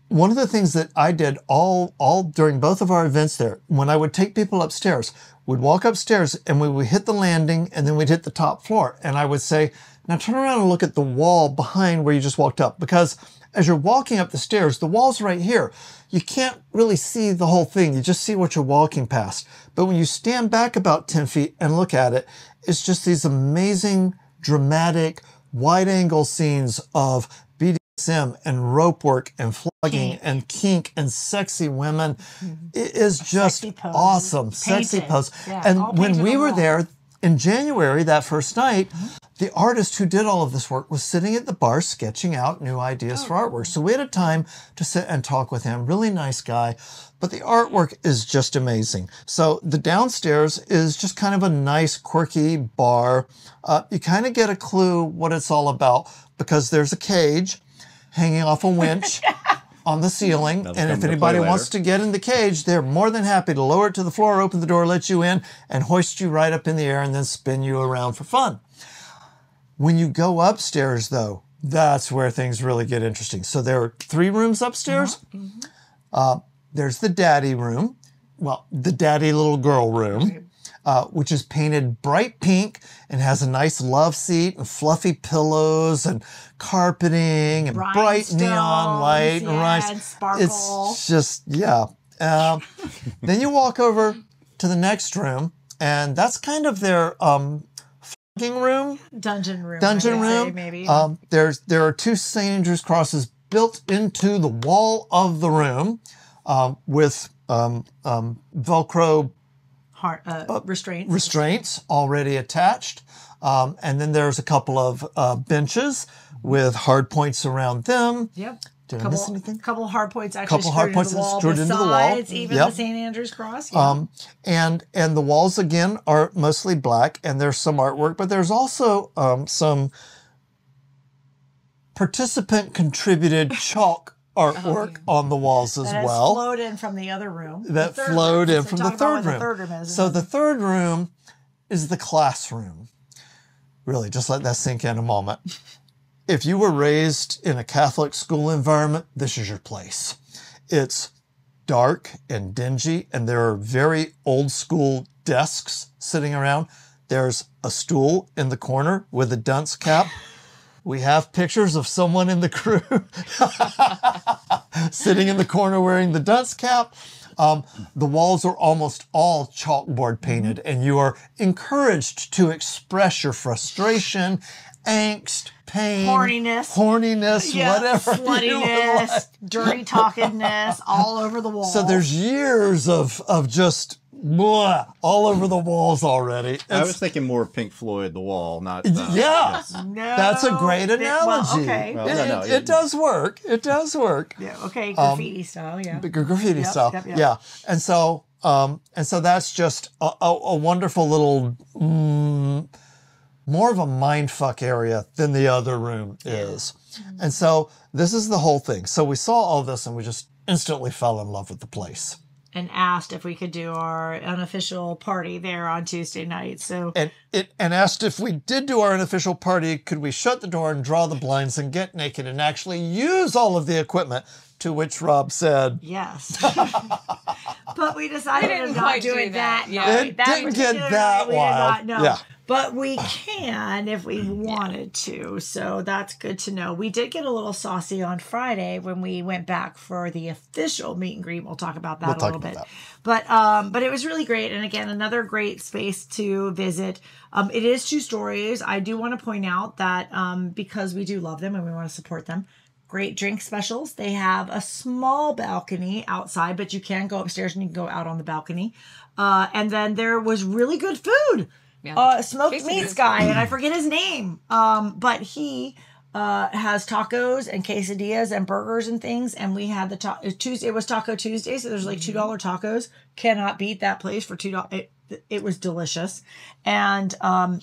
one of the things that I did all during both of our events there, when I would take people upstairs, we'd walk upstairs and we would hit the landing and then we'd hit the top floor. And I would say, now turn around and look at the wall behind where you just walked up, because as you're walking up the stairs, the wall's right here. You can't really see the whole thing. You just see what you're walking past. But when you stand back about 10 feet and look at it, it's just these amazing, dramatic, wide-angle scenes of BDSM and rope work and flogging and kink and sexy women. It is just awesome. Sexy pose. Yeah, and when we were there in January, that first night, the artist who did all of this work was sitting at the bar sketching out new ideas for artwork. So we had a time to sit and talk with him. Really nice guy. But the artwork is just amazing. So the downstairs is just kind of a nice, quirky bar. You kind of get a clue what it's all about because there's a cage hanging off a winch on the ceiling. And if anybody wants to get in the cage, they're more than happy to lower it to the floor, open the door, let you in, and hoist you right up in the air and then spin you around for fun. When you go upstairs, though, that's where things really get interesting. So there are 3 rooms upstairs. There's the daddy room. Well, the daddy little girl room, which is painted bright pink and has a nice love seat and fluffy pillows and carpeting and bright neon light and sparkle. It's just, yeah. Then you walk over to the next room, and that's kind of their room. Dungeon room. Maybe. There are 2 St. Andrew's crosses built into the wall of the room with Velcro restraints already attached. And then there's a couple of benches with hard points around them. Yep. Did I miss anything? Couple hard points actually screwed into the wall. Even the St. Andrew's cross. Yeah. And the walls again are mostly black, and there's some artwork, but there's also some participant contributed chalk artwork on the walls as well. That flowed in from the other room. That flowed in from the third room. So the third room is the classroom. Really, just let that sink in a moment. If you were raised in a Catholic school environment, this is your place. It's dark and dingy, and there are very old school desks sitting around. There's a stool in the corner with a dunce cap. We have pictures of someone in the crew sitting in the corner wearing the dunce cap. The walls are almost all chalkboard painted, and you are encouraged to express your frustration, angst, pain, horniness, whatever, sluttiness, dirty talkedness, all over the wall. So there's years of just blah, all over the walls already. I was thinking more Pink Floyd, The Wall, not... yes. No, that's a great analogy. Well, okay. Well, it does work. It does work. Yeah, okay, graffiti style, yeah. Graffiti style, yeah. And so that's just a wonderful little... more of a mindfuck area than the other room is. And so this is the whole thing. So we saw all this and we just instantly fell in love with the place. And asked if we could do our unofficial party there on Tuesday night. So and asked if we did do our unofficial party, could we shut the door and draw the blinds and get naked and actually use all of the equipment? To which Rob said, yes. But we decided to not do it that night. It didn't get that wild. Yeah. But we can if we wanted to. So that's good to know. We did get a little saucy on Friday when we went back for the official meet and greet. We'll talk about that a little bit. But it was really great. And again, another great space to visit. It is 2 stories. I do want to point out that because we do love them and we want to support them, great drink specials. They have a small balcony outside, but you can go upstairs and you can go out on the balcony. And then there was really good food. Yeah. Smoked meats guy, and I forget his name. But he has tacos and quesadillas and burgers and things. And we had Tuesday. It was Taco Tuesday, so there's like $2 tacos. Cannot beat that place for $2. It was delicious. And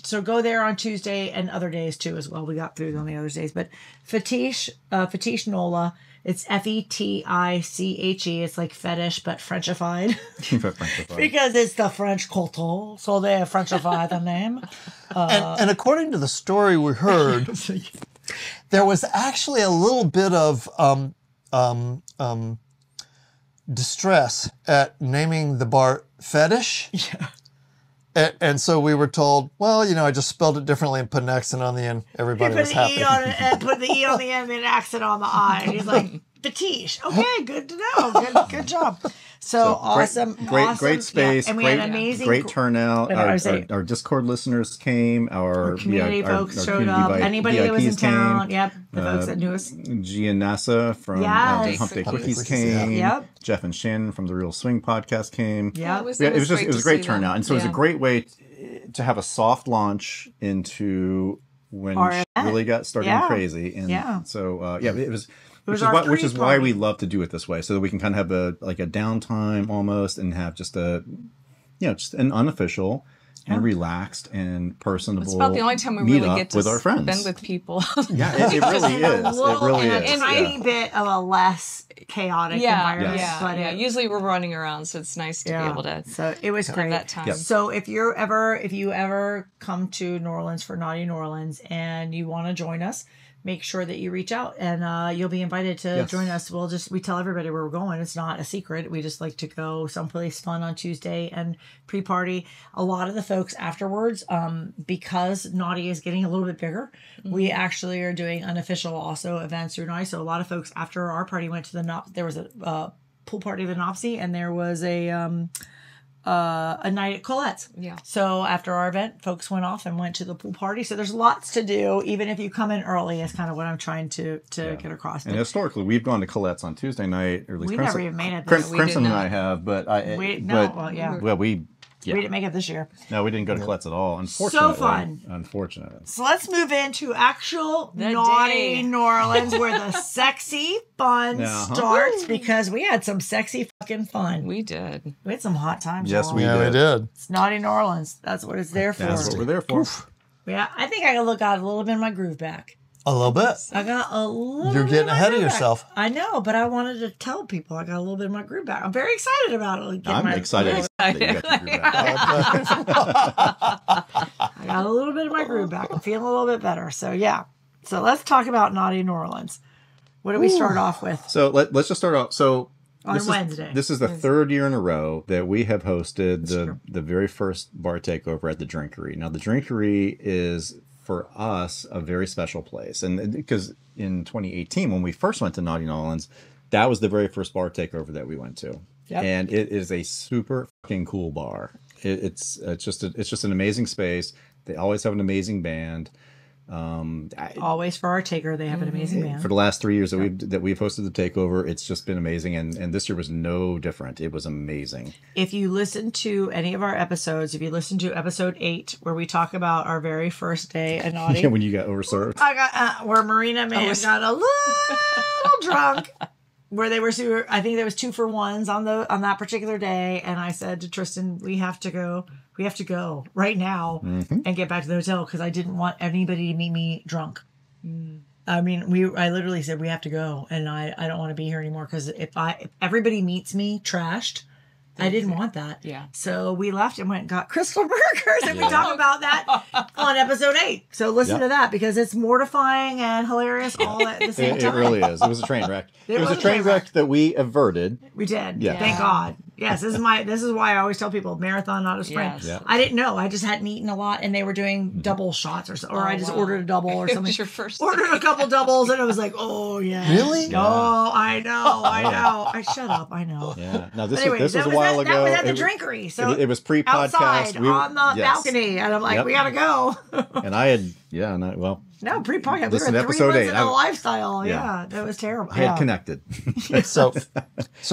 so go there on Tuesday and other days too as well. We got food on the other days. But Fetiche Nola, it's Fetiche. It's like fetish, but Frenchified. Because it's the French culture, so they Frenchified the name. And according to the story we heard, there was actually a little bit of distress at naming the bar Fetish. Yeah. And so we were told, well, I just spelled it differently and put an accent on the end. Everybody was happy. Put the E on the end and an accent on the I. And he's like, Fetiche. Okay, good to know. Good job. So awesome. Great space. Yeah. And we had amazing. Great turnout. Our Discord listeners came. Our community folks showed up. Anybody that was in town. Yep. The folks that knew us. Gianessa from Hump Day Quickies came. Yep. Jeff and Shannon from the Real Swing podcast came. Yeah. It was a great turnout. And so it was a great way to have a soft launch into when she really got starting crazy. And so, it was... Which is why we love to do it this way, so that we can kind of have a downtime almost, and have just an unofficial, and relaxed and personable. It's about the only time we meet really up get to with our friends. spend with people. Yeah, it really is. It really and is. a tiny bit of a less chaotic environment. Yeah, But yeah. Usually we're running around, so it's nice to be able to. So it was great. That time. Yep. So if you ever come to New Orleans for Naughty New Orleans and you want to join us, make sure that you reach out and you'll be invited to join us. We tell everybody where we're going. It's not a secret. We just like to go someplace fun on Tuesday and pre-party. A lot of the folks afterwards, because Naughty is getting a little bit bigger, we actually are doing unofficial also events through Naughty. So a lot of folks after our party went to there was a pool party of the Nopsy, and there was a night at Colette's. Yeah. So after our event, folks went off and went to the pool party. So there's lots to do, even if you come in early, is kind of what I'm trying to get across. And historically, we've gone to Colette's on Tuesday night, or at least We Crimson, never even made it there. Crimson and I have, but We didn't make it this year. we didn't go to Colette's at all. Unfortunately, So fun. Unfortunately. So let's move into actual The Naughty day. New Orleans, where the sexy fun starts, because we had some sexy fucking fun. We did. We had some hot times. Yes, y'all. we Yeah, we did. It's Naughty New Orleans. That's what it's there for. That's what we're there for. Yeah, I think I got a little bit of my groove back. A little bit. I got a little. You're bit getting my ahead of groove back. yourself. I know, but I wanted to tell people I got a little bit of my groove back. I'm very excited about it. Like, I'm excited that you got your group back. I got a little bit of my groove back. I'm feeling a little bit better. So yeah. So let's talk about Naughty New Orleans. What do we start off with? So let's just start off. So On Wednesday. This is the third year in a row that we have hosted the very first bar takeover at the Drinkery. Now, the Drinkery is, for us, a very special place. And because in 2018, when we first went to Naughty New Orleans, that was the very first bar takeover that we went to. Yep. And it is a super fucking cool bar. It's just an amazing space. They always have an amazing band. Always for our taker, they have an amazing band. For the last 3 years that we've hosted the takeover, it's just been amazing, and this year was no different. It was amazing. If you listen to any of our episodes, if you listen to episode 8, where we talk about our very first day at Naughty, Yeah, when you got overserved. I got where Myrina may have got a little drunk. Where they were super, I think there was 2 for 1s on that particular day, and I said to Tristan, we have to go right now and get back to the hotel, because I didn't want anybody to meet me drunk. I mean, I literally said we have to go, and I don't want to be here anymore, because if everybody meets me trashed, I didn't want that. Yeah. So we left and went and got Crystal Burgers, and we talk about that on episode 8. So listen to that, because it's mortifying and hilarious all at the same time. It really is. It was a train wreck. It was a train wreck that we averted. We did. Yeah. Thank God. Yes, this is why I always tell people marathon, not a sprint. Yes. Yeah. I didn't know. I just hadn't eaten a lot, and they were doing double shots or I just ordered a double or something. It was your first ordered a couple doubles, and I was like, oh yeah. Really? Oh, I know. I shut up. I know. Yeah. Now this Anyway, was a while ago. That was at the Drinkery. So it was pre-podcast. outside on the balcony, and I'm like, we gotta go. And I had No, pre-podcast. We Listen were to 3 episode months 8. into lifestyle. Yeah, that was terrible. I had connected. So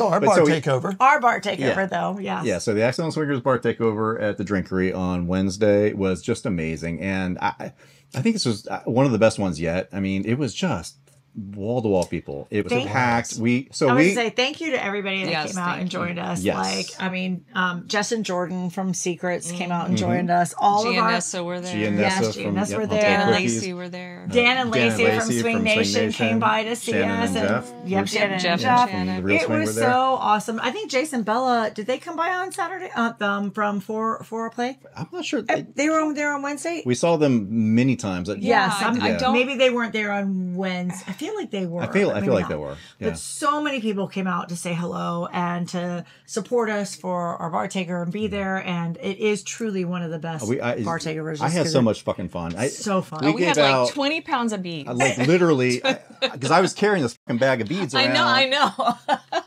our bar takeover. Our bar takeover, though. Yeah. Yeah, so the Accidental Swingers bar takeover at the Drinkery on Wednesday was just amazing, and I think this was one of the best ones yet. I mean, it was just wall-to-wall people. It was packed. I was going to say thank you to everybody that came out and joined us. Yes. Like, I mean, Jess and Jordan from Secrets came out and joined us. All Gia of and our Nessa were there. Gia and Nessa were from there. Dan and Cookies. Lacey were there. Dan and Lacey from Swing Nation came by to see Shannon us. and Jeff. Yep, Shannon and Jeff Jeff. and Shannon. The Real It Swing was were there. so awesome. I think Jason Bella, did they come by on Saturday from for play? I'm not sure. They were there on Wednesday? We saw them many times. Yes, I don't. Maybe they weren't there on Wednesday. I feel like they were. I feel like they were. Yeah. But so many people came out to say hello and to support us for our bar taker and be there. And it is truly one of the best bar takeovers. I had so much fucking fun. So fun. We had like 20 pounds of beads. Like literally, because I was carrying this fucking bag of beads around. I know.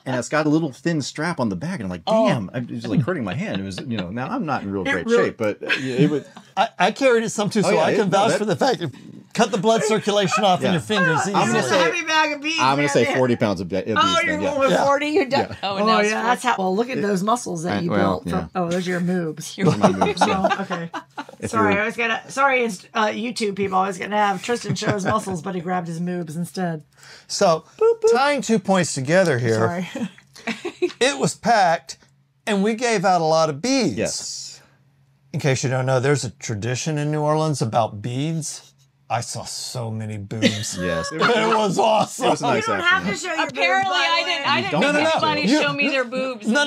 And it's got a little thin strap on the back, and I'm like, damn, I'm just like hurting my hand. It was, now I'm not in real great shape, but it was. I carried it some too, so I can vouch for the fact that cut the blood circulation off in your fingers easily. I'm gonna say a heavy bag of beads. I'm going to say 40 pounds of beads. Oh, you're going with 40? You're done. Yeah. Oh, yeah. That's how. Well, look at those muscles that you built. Oh, those are your moobs. My moves, yeah. Oh, okay. Sorry, YouTube people. I was gonna have Tristan show his muscles, but he grabbed his moobs instead. So tying 2 points together here. Sorry. It was packed, and we gave out a lot of beads. Yes. in case you don't know, there's a tradition in New Orleans about beads. I saw so many boobs. Yes. It was awesome. It was a nice You don't have to afternoon. show your Apparently, boobs, by the way. I didn't No, make no, no. anybody show me their boobs. No.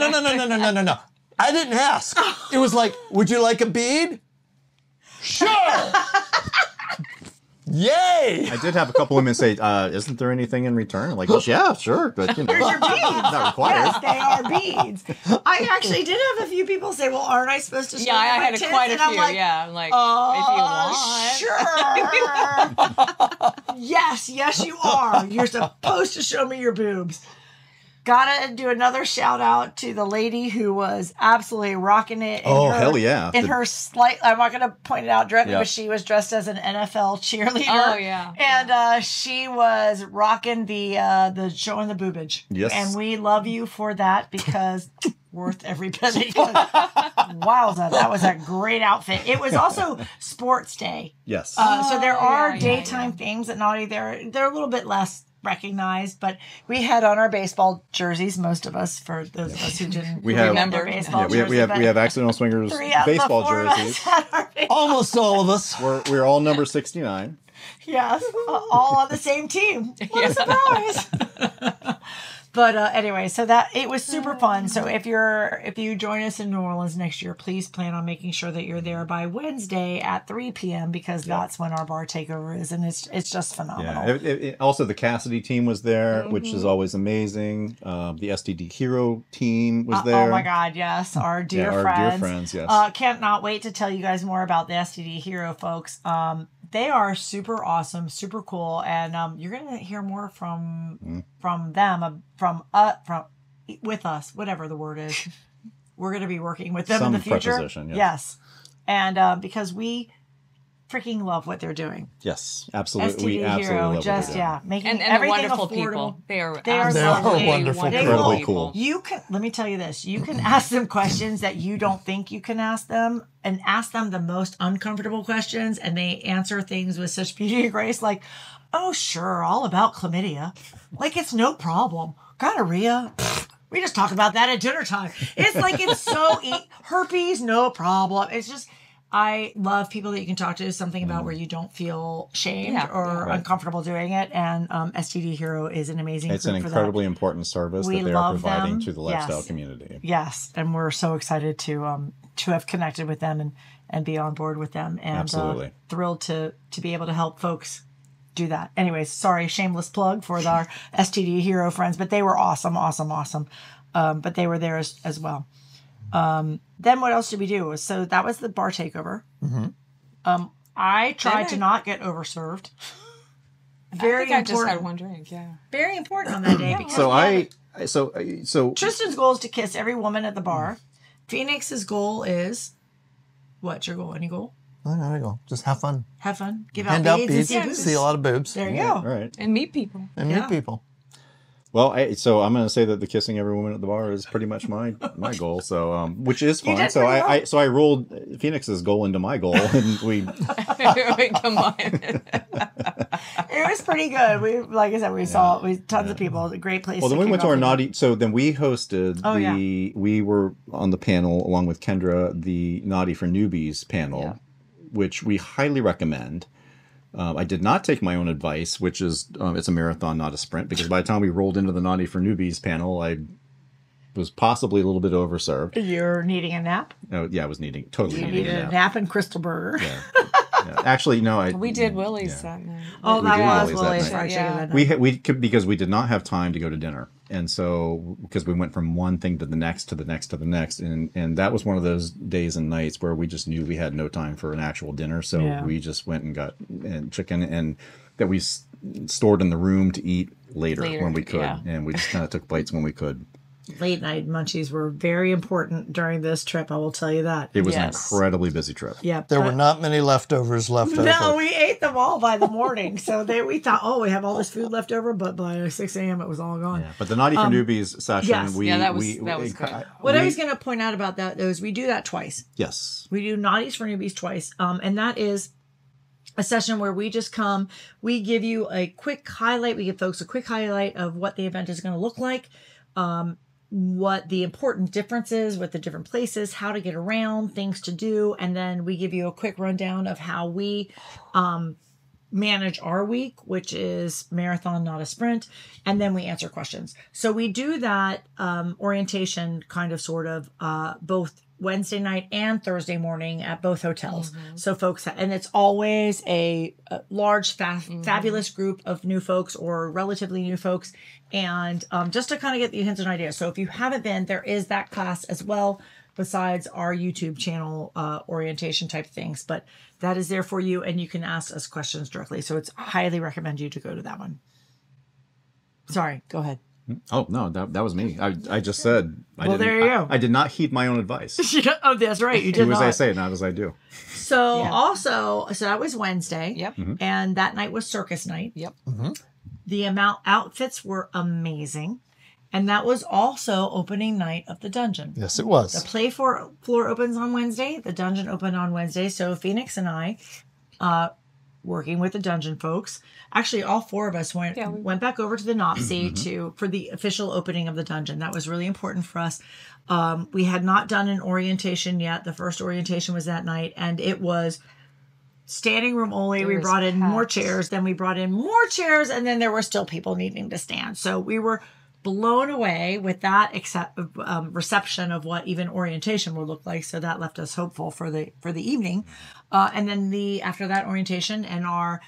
I didn't ask. It was like, would you like a bead? Sure. Yay! I did have a couple women say, isn't there anything in return? I'm like, well, yeah, sure, but Here's your beads. not required. Yes, they are beads. I actually did have a few people say, well, aren't I supposed to show Yeah, I my had tits? quite a And I'm few. like, Yeah, I'm like, if you want. Sure. Yes, you are. You're supposed to show me your boobs. Gotta do another shout out to the lady who was absolutely rocking it. Hell yeah. In her slight, I'm not gonna point it out directly, Yeah. but she was dressed as an NFL cheerleader. Oh, yeah. And she was rocking the showing the boobage. Yes. And we love you for that because worth every penny. Wowza, that was a great outfit. It was also sports day. Yes. So there are yeah, daytime things at Naughty. They're a little bit less recognized, but we had on our baseball jerseys, most of us, for those of us who didn't remember baseball yeah, jerseys. we have Accidental Swingers Three out of the baseball four of us jerseys. had our baseball. Almost all of us. We're all number 69. Yes, all on the same team. What a surprise! But anyway, so that it was super fun. So if you join us in New Orleans next year, please plan on making sure that you're there by Wednesday at 3 p.m. because that's when our bar takeover is, and it's just phenomenal. Yeah. Also, the Cassidy team was there, which is always amazing. The STD Hero team was there. Oh my God, yes, our dear friends. Yes. Can't not wait to tell you guys more about the STD Hero folks. They are super awesome, super cool, and you're gonna hear more from them, from with us, whatever the word is. We're gonna be working with them in the future. Preposition, yes, and because we freaking love what they're doing. Yes, absolutely. We STD absolutely Hero, love just what they're doing. making And everything wonderful affordable. people. They are lovely. wonderful people. Incredibly cool. You can, let me tell you this, you can ask them questions that you don't think you can ask them, and ask them the most uncomfortable questions, and they answer things with such beauty and grace, like, oh sure, all about chlamydia, like it's no problem. Gonorrhea, we just talk about that at dinner time. It's like, it's so herpes, no problem. It's just, I love people that you can talk to something about where you don't feel shamed or uncomfortable doing it. And STD Hero is an amazing It's group an for incredibly important service We that they are love providing them. to the lifestyle community. Yes, and we're so excited to have connected with them and be on board with them, and Absolutely. Thrilled to be able to help folks do that. Anyways, sorry, shameless plug for our STD Hero friends, but they were awesome. But they were there as well. Then what else did we do? So that was the bar takeover. I tried to not get overserved. Very I important. just had one drink. Yeah. Very important on that day. Because So Tristan's goal is to kiss every woman at the bar. Phoenix's goal is, what's your goal? Any goal? Oh, there we go. Just have fun. Have fun. Give out Hand out beads. beads. And see boobs. See a lot of boobs. There you all go. right. And meet people. And meet people. Well, so I'm going to say that the kissing every woman at the bar is pretty much my goal. So, which is fun. did So pretty well. I rolled Phoenix's goal into my goal, and we. Come on. It was pretty good. We, like I said, we saw tons of people. A great place. Well, then we went to our naughty. So then we hosted Oh, we were on the panel along with Kendra, the Naughty for Newbies panel, which we highly recommend. I did not take my own advice, which is it's a marathon, not a sprint, because by the time we rolled into the Naughty for Newbies panel, I was possibly a little bit overserved. You're needing a nap? Oh, yeah, I was totally You needing needed a a nap. nap and Crystal Burger. Yeah. Actually, no. We did Willie's that night. Oh, We that did was Willie's that Willie's night. fried chicken. Yeah. that night. We could, because we did not have time to go to dinner, and so because we went from one thing to the next to the next to the next, and that was one of those days and nights where we just knew we had no time for an actual dinner, so we just went and got chicken and that we stored in the room to eat later when we could, and we just kind of took bites when we could. Late night munchies were very important during this trip. I will tell you that. It was an incredibly busy trip. Yeah, There were not many leftovers left over. No, we ate them all by the morning. So we thought, oh, we have all this food left over, but by 6 a.m. it was all gone. Yeah, but the Naughty for Newbies session, yes. that was good. What I was going to point out about that is we do that twice. Yes. We do Naughties for Newbies twice. And that is a session where we just come, we give you a quick highlight. We give folks a quick highlight of what the event is going to look like. what the important difference is with the different places, how to get around, things to do. And then we give you a quick rundown of how we manage our week, which is marathon, not a sprint. And then we answer questions. So we do that orientation kind of sort of both Wednesday night and Thursday morning at both hotels. So folks, and it's always a large, fabulous group of new folks or relatively new folks. And just to kind of get the hints and ideas. So if you haven't been, there is that class as well, besides our YouTube channel orientation type things. But that is there for you, and you can ask us questions directly. So it's highly recommend you to go to that one. Sorry, go ahead. Oh, no, that was me. I just said. There you go. I did not heed my own advice. Oh, that's right. You did Do not. as I say, not as I do. So also, so that was Wednesday. Yep. And that night was circus night. Yep. The outfits were amazing. And that was also opening night of the dungeon. Yes, it was. The play floor opens on Wednesday. The dungeon opened on Wednesday. So Phoenixx and I, working with the dungeon folks, actually all four of us went back over to the NOPC for the official opening of the dungeon. That was really important for us. We had not done an orientation yet. The first orientation was that night, and it was standing room only. We brought in more chairs. Then we brought in more chairs, and then there were still people needing to stand. So we were blown away with that reception of what even orientation would look like. So that left us hopeful for the evening. And then after that orientation, and our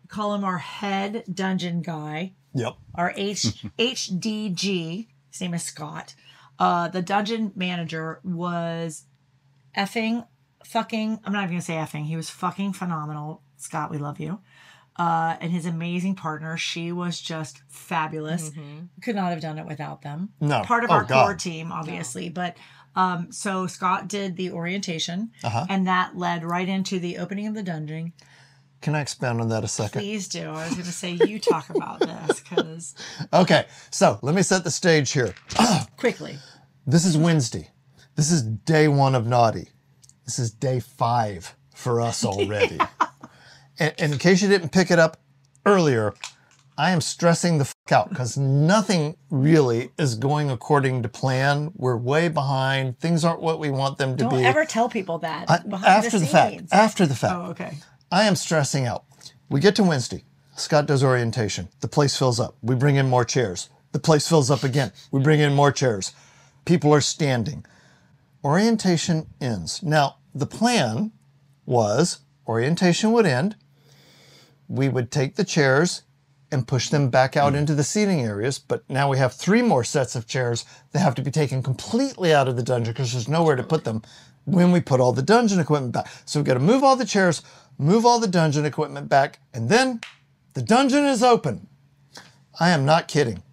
call him our head dungeon guy. Yep. Our HDG, his name is Scott. The dungeon manager was fucking, I'm not even gonna say effing. He was fucking phenomenal. Scott, we love you. And his amazing partner, she was just fabulous. Could not have done it without them. No. Part of our core team, obviously. No. But so Scott did the orientation, and that led right into the opening of the dungeon. Can I expand on that a second? Please do. I was going to say, you talk about this, because... Okay, so let me set the stage here. Quickly. This is Wednesday. This is day 1 of Naughty. This is day 5 for us already. And in case you didn't pick it up earlier, I am stressing the fuck out because nothing really is going according to plan. We're way behind. Things aren't what we want them to be. Don't ever tell people that. After the fact. After the fact. Oh, okay. I am stressing out. We get to Wednesday. Scott does orientation. The place fills up. We bring in more chairs. The place fills up again. We bring in more chairs. People are standing. Orientation ends. Now, the plan was orientation would end. We would take the chairs and push them back out into the seating areas. But now we have 3 more sets of chairs that have to be taken completely out of the dungeon because there's nowhere to put them when we put all the dungeon equipment back. So we've got to move all the chairs, move all the dungeon equipment back, and then the dungeon is open. I am not kidding.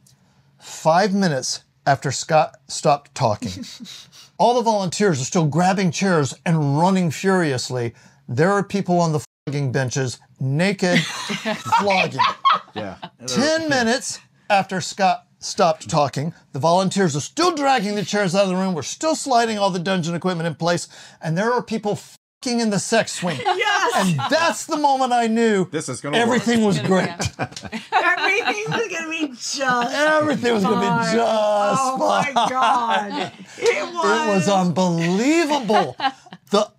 5 minutes after Scott stopped talking, all the volunteers are still grabbing chairs and running furiously. There are people on the flogging benches, naked, flogging. Yeah. 10 minutes after Scott stopped talking, the volunteers are still dragging the chairs out of the room. We're still sliding all the dungeon equipment in place, and there are people fucking in the sex swing. Yes! And that's the moment I knew this is gonna everything work. was great. Everything was going to be just Everything was going to be just Oh my God. It was unbelievable.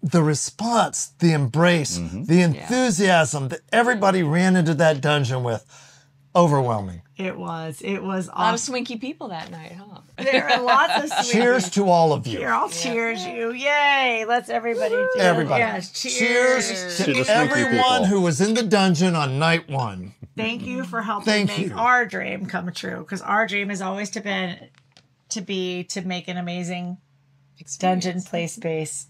The response, the embrace, the enthusiasm that everybody ran into that dungeon with, overwhelming. It was awesome. A lot of swinky people that night, huh? There are lots of swinky. Cheers to all of you. Here, I'll cheers you. Yay. Let's everybody do Everybody. Yes, Cheers to the everyone who was in the dungeon on night 1. Thank you for helping make our dream come true. Because our dream has always to make an amazing dungeon play space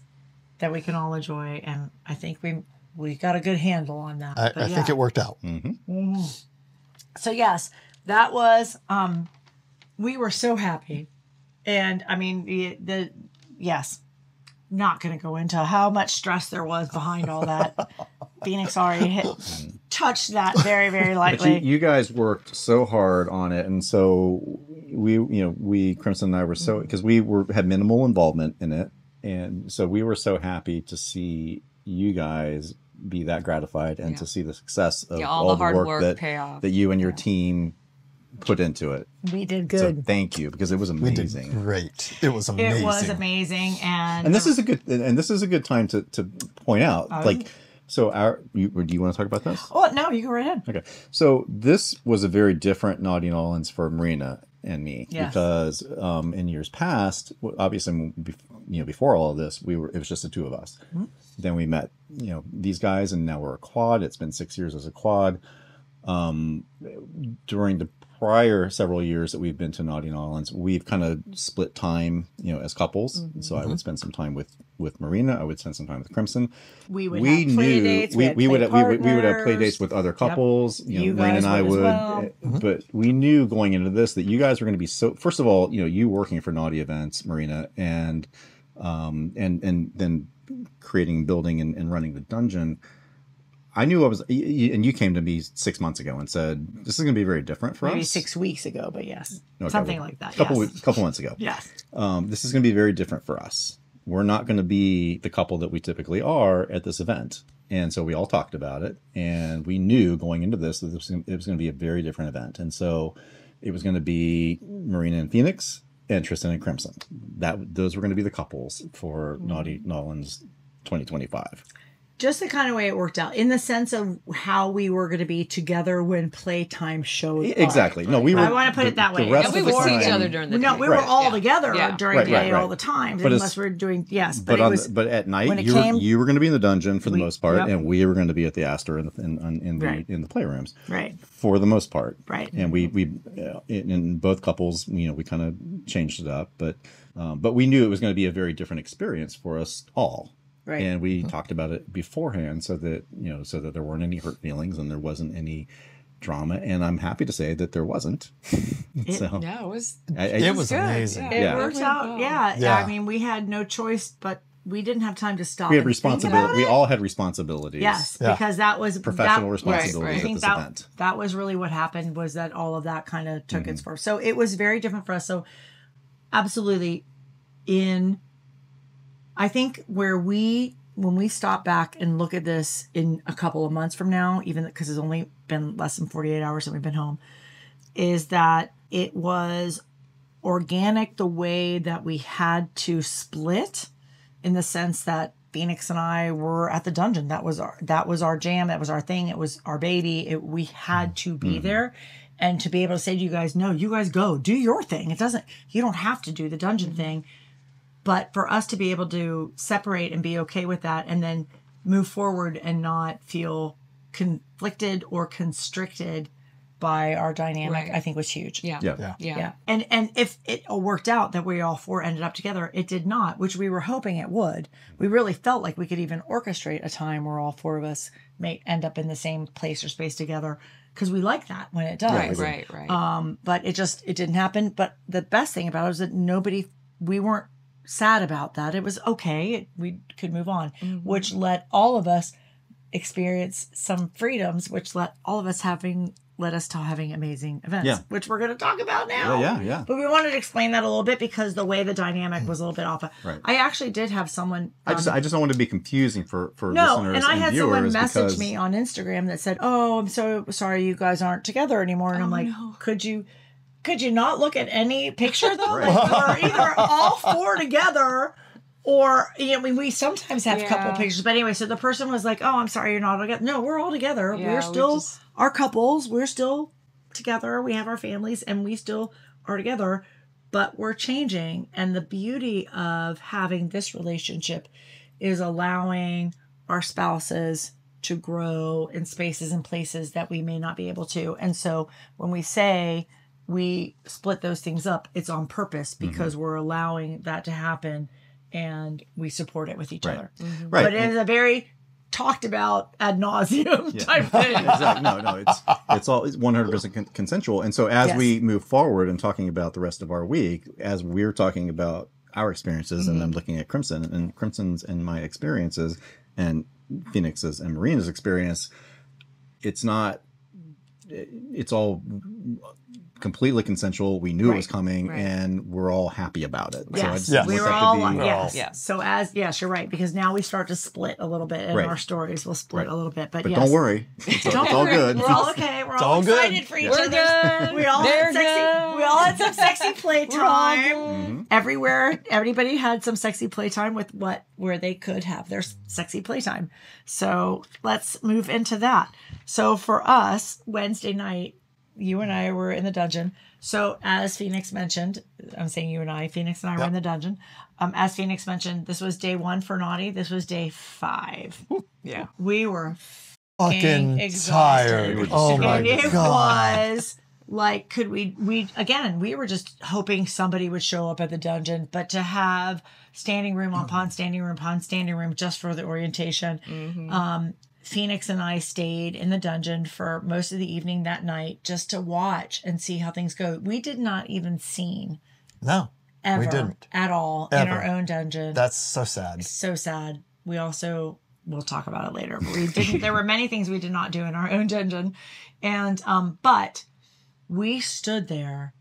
that we can all enjoy, and I think we got a good handle on that. I think it worked out. So yes, that was we were so happy, and I mean yes, not going to go into how much stress there was behind all that. Phoenixx already touched that very, very lightly. But you guys worked so hard on it, and so we Crimson and I were so because had minimal involvement in it. And so we were so happy to see you guys be that gratified and to see the success of all the hard work that you and your team put into it. We did So good. thank you, because it was We did amazing. great. It was amazing. It was amazing, And this is a good time to point out, like, so do you want to talk about this? Oh no, you go right ahead. Okay, so this was a very different Naughty Nolans for Myrina and me, Yes. because in years past, obviously, before all of this, it was just the two of us. Mm-hmm. Then we met, these guys, and now we're a quad. It's been 6 years as a quad. During the prior several years that we've been to Naughty Nolans, we've kind of split time, as couples. Mm-hmm. So I would spend some time with Myrina. I would spend some time with Crimson. We would have play dates. We would have play dates with other couples. You Marina guys and I would would. as well. But we knew going into this that you guys were going to be so. First of all, you working for Naughty Events, Myrina, and then creating, building, and running the dungeon. I knew and you came to me 6 months ago and said, this is going to be very different for us. Maybe 6 weeks ago, but yes. Okay, Something like that. Couple Yes. months ago. Yes. This is going to be very different for us. We're not going to be the couple that we typically are at this event. And so we all talked about it, and we knew going into this that it was going to be a very different event. And so it was going to be Myrina and Phoenixx and Tristan and Crimson. Those were going to be the couples for Naughty Nolans 2025. Just the kind of way it worked out, in the sense of how we were going to be together when playtime showed up. Exactly. No, we were. I want to put it that way. rest And we of would the see time- each other during the day. No, we were all together during the day Right. all the time, But unless we were doing, yes. But at night, when it you were going to be in the dungeon for the most part, yep. and we were going to be at the Astor in Right. the playrooms, Right. for the most part, Right. And we in both couples, we kind of changed it up, but we knew it was going to be a very different experience for us all. Right. And we talked about it beforehand, so that there weren't any hurt feelings and there wasn't any drama. And I'm happy to say that there wasn't. So Yeah, it was. It was good. amazing. It Yeah. worked out. Yeah. Yeah. I mean, we had no choice, but we didn't have time to stop. we had and think about responsibility. We it. all had responsibilities. Yes, Yeah. because that was Professional that, responsibilities right. I at think this that event. that was really what happened, was that all of that kind of took its form. So it was very different for us. So absolutely, I think when we stop back and look at this in a couple of months from now, even because it's only been less than 48 hours since we've been home, is that it was organic the way that we had to split, in the sense that Phoenixx and I were at the dungeon. That was our jam. That was our thing. It was our baby. We had to be there, and to be able to say to you guys, no, you guys go do your thing. You don't have to do the dungeon thing. But for us to be able to separate and be okay with that, and then move forward and not feel conflicted or constricted by our dynamic, Right. I think was huge. Yeah. Yeah. And if it all worked out that we all four ended up together, it did not, which we were hoping it would. We really felt like we could even orchestrate a time where all four of us may end up in the same place or space together, because we like that when it does. Right. But it didn't happen. But the best thing about it was that we weren't sad about that. It was okay. We could move on, which let all of us experience some freedoms, which let us to having amazing events, which we're going to talk about now. Yeah. But we wanted to explain that a little bit, because the way the dynamic was a little bit off. Right. I actually did have someone. I just don't want to be confusing for No, listeners and I had someone viewers, message because me on Instagram that said, "Oh, I'm so sorry you guys aren't together anymore." And I'm like, "Could you not look at any picture though? Right. Like, or either all four together, or we sometimes have a couple of pictures." But anyway, so the person was like, "Oh, I'm sorry you're not all together." No, we're all together. Yeah, we're still our couples. We're still together. We have our families, and we still are together. But we're changing, and the beauty of having this relationship is allowing our spouses to grow in spaces and places that we may not be able to. And so when we say we split those things up, it's on purpose, because we're allowing that to happen, and we support it with each other. Right. But it is a very talked about ad nauseum type thing. Exactly. No, it's all 100% consensual. And so as we move forward and talking about the rest of our week, as we're talking about our experiences, and I'm looking at Crimson's and my experiences, and Phoenixx's and Myrina's experience, it's all completely consensual. We knew it was coming, right. and we're all happy about it. Yes, So I just yes. want we were that to all be- yes. Yeah. So yes, you're right, because now we start to split a little bit in Right. our stories. We'll split Right. a little bit, but But yes. don't worry, it's all good. We're all okay. We're all all good. excited for each We're other. good. We all They're had sexy. good. We all had some sexy playtime. Mm-hmm. Everywhere, everybody had some sexy playtime with where they could have their sexy playtime. So let's move into that. So for us, Wednesday night, you and I were in the dungeon. So as Phoenixx mentioned, I'm saying you and I, Phoenixx and I were in the dungeon. As Phoenixx mentioned, this was day 1 for Naughty. This was day 5. Yeah. We were Fucking exhausted. tired. Oh my And it God. was like, could we were just hoping somebody would show up at the dungeon, but to have standing room upon standing room upon standing room just for the orientation. Phoenixx and I stayed in the dungeon for most of the evening that night just to watch and see how things go. We did not even scene No, ever we didn't. at all in our own dungeon. That's so sad. So sad. We also, we'll talk about it later, but we didn't, there were many things we did not do in our own dungeon. And, but we stood there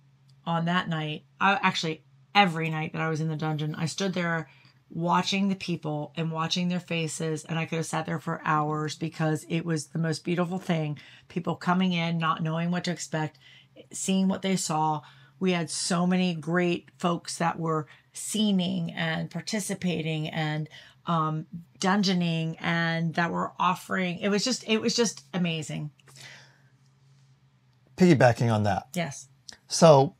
on that night. Actually, every night that I was in the dungeon, I stood there watching the people and watching their faces, and I could have sat there for hours because it was the most beautiful thing. People coming in, not knowing what to expect, seeing what they saw. We had so many great folks that were scening and participating and dungeoning, and that were offering. It was just amazing. Piggybacking on that. Yes. So,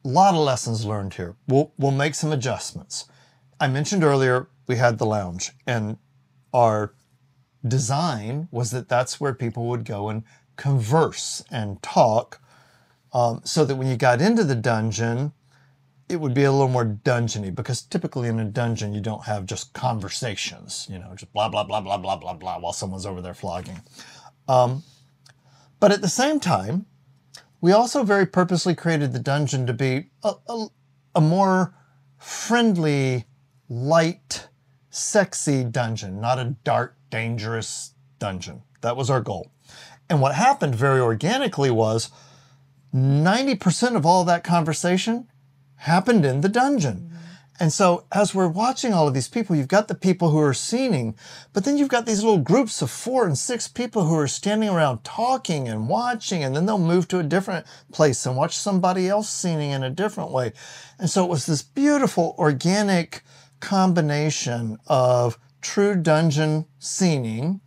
a lot of lessons learned here. We'll make some adjustments. I mentioned earlier we had the lounge, and our design was that that's where people would go and converse and talk, so that when you got into the dungeon, it would be a little more dungeony, because typically in a dungeon you don't have just conversations, just blah, blah, blah, blah, blah, blah, blah, while someone's over there flogging. But at the same time, we also very purposely created the dungeon to be a more friendly, light, sexy dungeon, not a dark, dangerous dungeon. That was our goal. And what happened very organically was 90% of all that conversation happened in the dungeon. And so as we're watching all of these people, you've got the people who are scening, but then you've got these little groups of 4 and 6 people who are standing around talking and watching, and then they'll move to a different place and watch somebody else scening in a different way. And so it was this beautiful organic combination of true dungeon scening,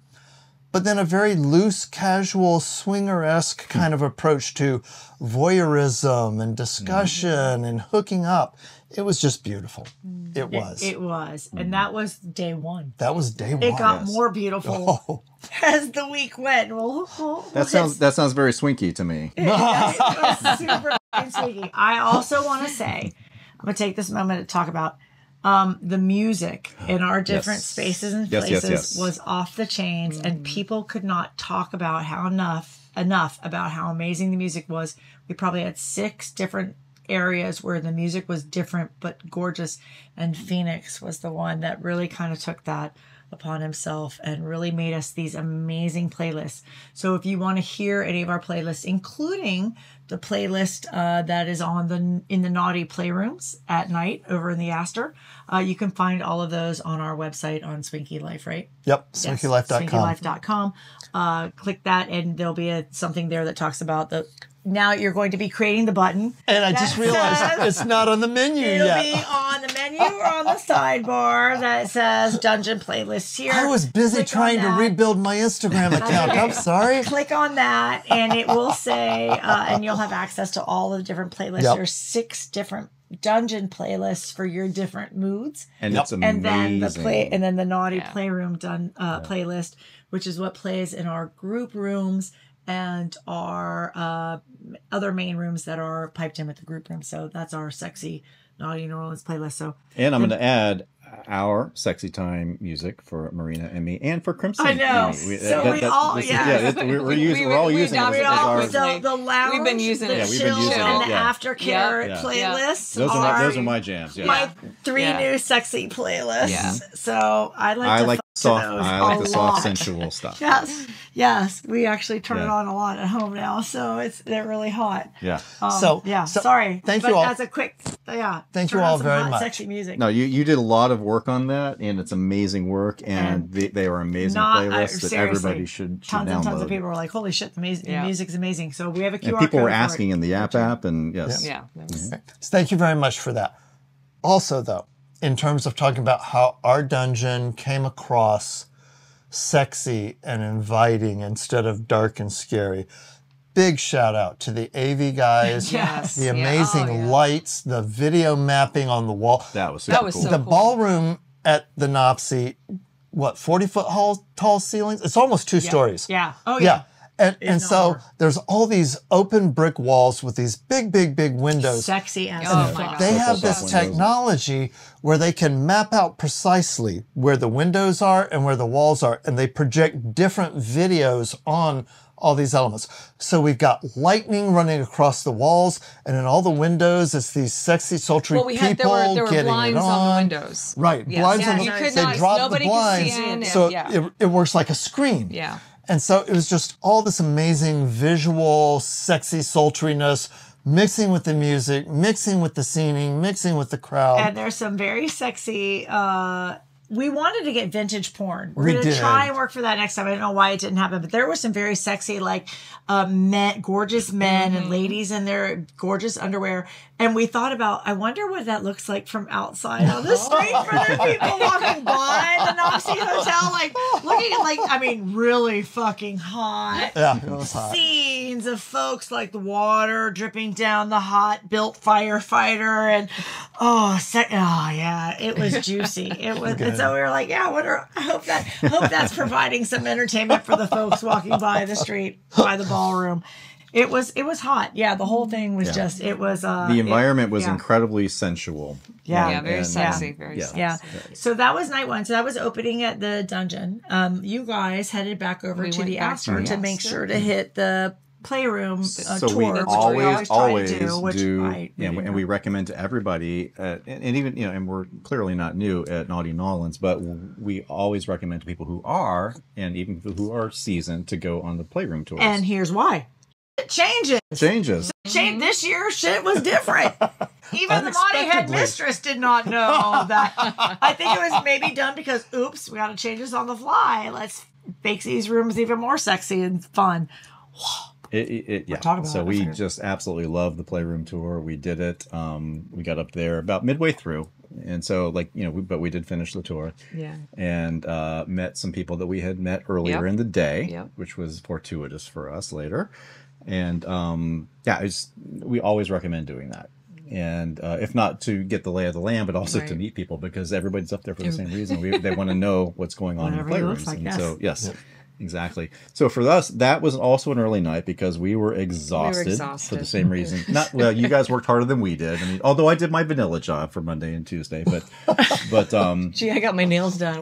but then a very loose, casual, swinger-esque kind of approach to voyeurism and discussion and hooking up. It was just beautiful. It was. It was. And that was day 1. That was day 1. It got more beautiful as the week went. That sounds very swinky to me. It was super sweet. I also want to say, I'm going to take this moment to talk about the music in our different spaces and places was off the chains, and people could not talk about how enough about how amazing the music was. We probably had 6 different areas where the music was different but gorgeous, and Phoenixx was the one that really kind of took that upon himself and really made us these amazing playlists. So if you want to hear any of our playlists, including the playlist that is on in the Naughty Playrooms at night over in the Astor, you can find all of those on our website on Swinky Life, right? Yep, swinkylife.com. Swinkylife.com. Click that, and there'll be something there that talks about now you're going to be creating the button. And I just realized it's not on the menu yet. It'll be on the menu or on the sidebar that says Dungeon Playlists here. I was busy trying to rebuild my Instagram account. I'm sorry. Click on that, and it will say, and you'll have access to all the different playlists. Yep. There's 6 different dungeon playlists for your different moods. And it's amazing. And then the Naughty Playroom playlist, which is what plays in our group rooms and our other main rooms that are piped in with the group room. So that's our sexy Naughty New Orleans playlist. So, and I'm going to add our sexy time music for Myrina and me, and for Crimson. I know. We're all using it. So the lounge, we've been using the it. chill, and the aftercare playlists. Those are my jams. Yeah. My 3 new sexy playlists. Yeah. So I like the soft, sensual stuff. Yes. Yes, we actually turn it on a lot at home now, so they're really hot. Yeah. So sorry. Thank you all. As a quick, Thank turn you on all some very hot, much. Sexy music. No, you did a lot of work on that, and it's amazing work, and they are amazing playlists that everybody should tons download. and tons of people were like, "Holy shit, the music's amazing!" So we have a QR and people code were for asking it. in the app, and yes, Yeah. So thank you very much for that. Also, though, in terms of talking about how our dungeon came across sexy and inviting instead of dark and scary, big shout out to the AV guys, Yes. the amazing lights, the video mapping on the wall. that was super cool. so The cool. ballroom at the Nopsy, 40-foot tall ceilings? It's almost 2 stories. Yeah. Oh Yeah. yeah. And so more. there's all these open brick walls with these big windows. Sexy as Oh fuck. my God. They have Close-up this windows. technology where they can map out precisely where the windows are and where the walls are, and they project different videos on all these elements. So we've got lightning running across the walls, and in all the windows, it's these sexy, sultry Well, there people were getting blinds it on the on. windows. Right, Yes. blinds Yeah, on the you could they not- drop the nobody could blinds, see in, so yeah. it works like a screen. Yeah. And so it was just all this amazing visual, sexy sultriness, mixing with the music, mixing with the scening, mixing with the crowd. And there's some very sexy. We wanted to get vintage porn. We're We going to did. try and work for that next time. I don't know why it didn't happen, but there were some very sexy, like gorgeous men and ladies in their gorgeous underwear. And we thought about, I wonder what that looks like from outside on the street for the people walking by the Nopsy Hotel, like looking at, like, I mean, really fucking hot. Yeah, it was hot. Scenes of folks like the water dripping down the hot built firefighter and yeah, it was juicy. It was, and so we were like, yeah, I hope that's providing some entertainment for the folks walking by the street by the ballroom. It was hot. Yeah, the whole thing was just it was the environment was incredibly sensual. Yeah, very And, sexy. Very sexy. Yeah. So that was night one. So that was opening at the dungeon. You guys headed back over We to went the back after to to make sure to hit the playroom So tour, we which always try to do, I really and we recommend to everybody, and even and we're clearly not new at Naughty Nolans, but we always recommend to people who are, and even people who are seasoned, to go on the playroom tours. And here's why. It changes. Changes. This year, shit was different. Even the Monty head Unexpectedly. mistress did not know that. I think it was maybe done because, oops, we got to change this on the fly. Let's make these rooms even more sexy and fun. Yeah. talking about So it we later. just absolutely love the playroom tour. We did it. We got up there about midway through, and so but we did finish the tour. Yeah. And met some people that we had met earlier in the day, Yep. which was fortuitous for us later. And we always recommend doing that. And if not to get the lay of the land, but also to Right. meet people, because everybody's up there for the same reason. They want to know what's going on Whatever in it the looks playrooms. like, And yes. so, yes. Exactly. So for us, that was also an early night because we were exhausted, for exhausted. the same reason. You guys worked harder than we did. I mean, although I did my vanilla job for Monday and Tuesday, but Gee, I got my nails done.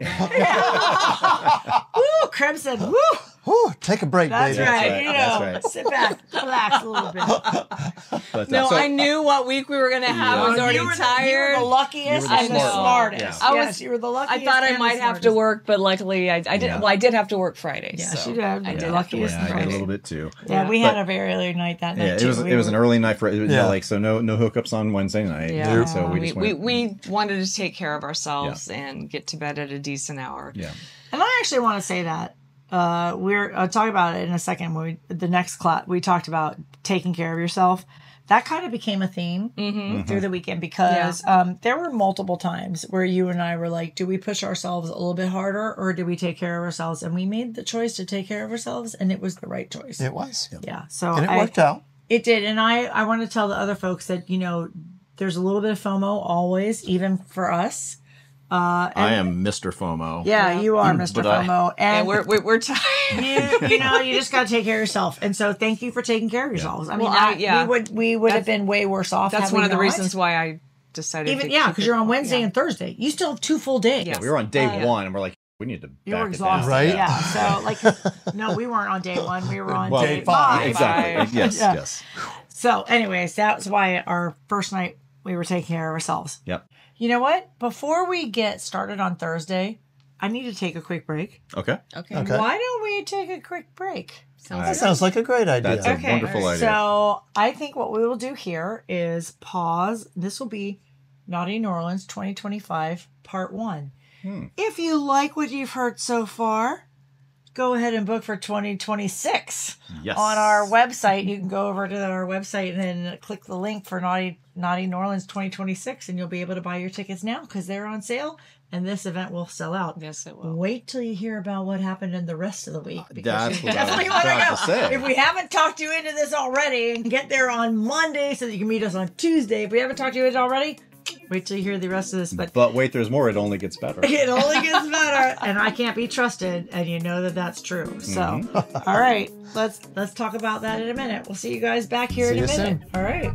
Woo, Crimson. Woo. Whew, take a break, That's baby. right. right, You that's know, right. sit back, relax a little bit. but, No, so- I knew what week we were going to have. I was already you were tired. The luckiest You were the and the smart one. smartest. Yeah. Yes, you were the I luckiest. thought I and the might have to smartest. work, but luckily I did. Yeah. Well, I did have to work Friday. Yeah, so she did. I The did have to luckiest work I got a Friday. little bit too. Yeah, we had But- a very early night that night Yeah, too. it was an early night for Yeah. so no hookups on Wednesday night. Yeah, So we just went. we wanted to take care of ourselves and get to bed at a decent hour. Yeah. And I actually want to say that we're talking about it in a second. When the next class we talked about taking care of yourself. That kind of became a theme through the weekend because there were multiple times where you and I were like, do we push ourselves a little bit harder or do we take care of ourselves? And we made the choice to take care of ourselves, and it was the right choice. It was. Yeah. So And it worked out. It did. And I want to tell the other folks that, there's a little bit of FOMO always, even for us. I am Mr. FOMO. Yeah, you are Mr. But I- FOMO. And And we're tired. you just got to take care of yourself. And so thank you for taking care of yourselves. I mean, Well, we would have been way worse off. That's had one we of the not. reasons why I decided. Even to yeah, keep because it- you're on Wednesday yeah. and Thursday. You still have 2 full days. Yeah. We were on day one, and we're like, we need to You were back it exhausted, down. Right? Yeah. So no, we weren't on day 1. We were on Well, day day five. 5. Exactly. Yes. Yeah. Yes. So, anyways, that's why our first night we were taking care of ourselves. Yep. You know what? Before we get started on Thursday, I need to take a quick break. Okay. Okay. Why don't we take a quick break? That sounds like a great idea. That's a wonderful idea. So I think what we will do here is pause. This will be Naughty New Orleans 2025 Part 1. If you like what you've heard so far, go ahead and book for 2026 on our website. You can go over to our website and then click the link for Naughty New Orleans 2026, and you'll be able to buy your tickets now because they're on sale. And this event will sell out. Yes, it will. Wait till you hear about what happened in the rest of the week. That's what definitely want to go. If we haven't talked you into this already, and get there on Monday so that you can meet us on Tuesday. If we haven't talked you into it already, wait till you hear the rest of this. But wait, there's more. It only gets better. It only gets better, and I can't be trusted, and you know that that's true. So, all right, let's talk about that in a minute. We'll see you guys back here in a minute. Soon. All right.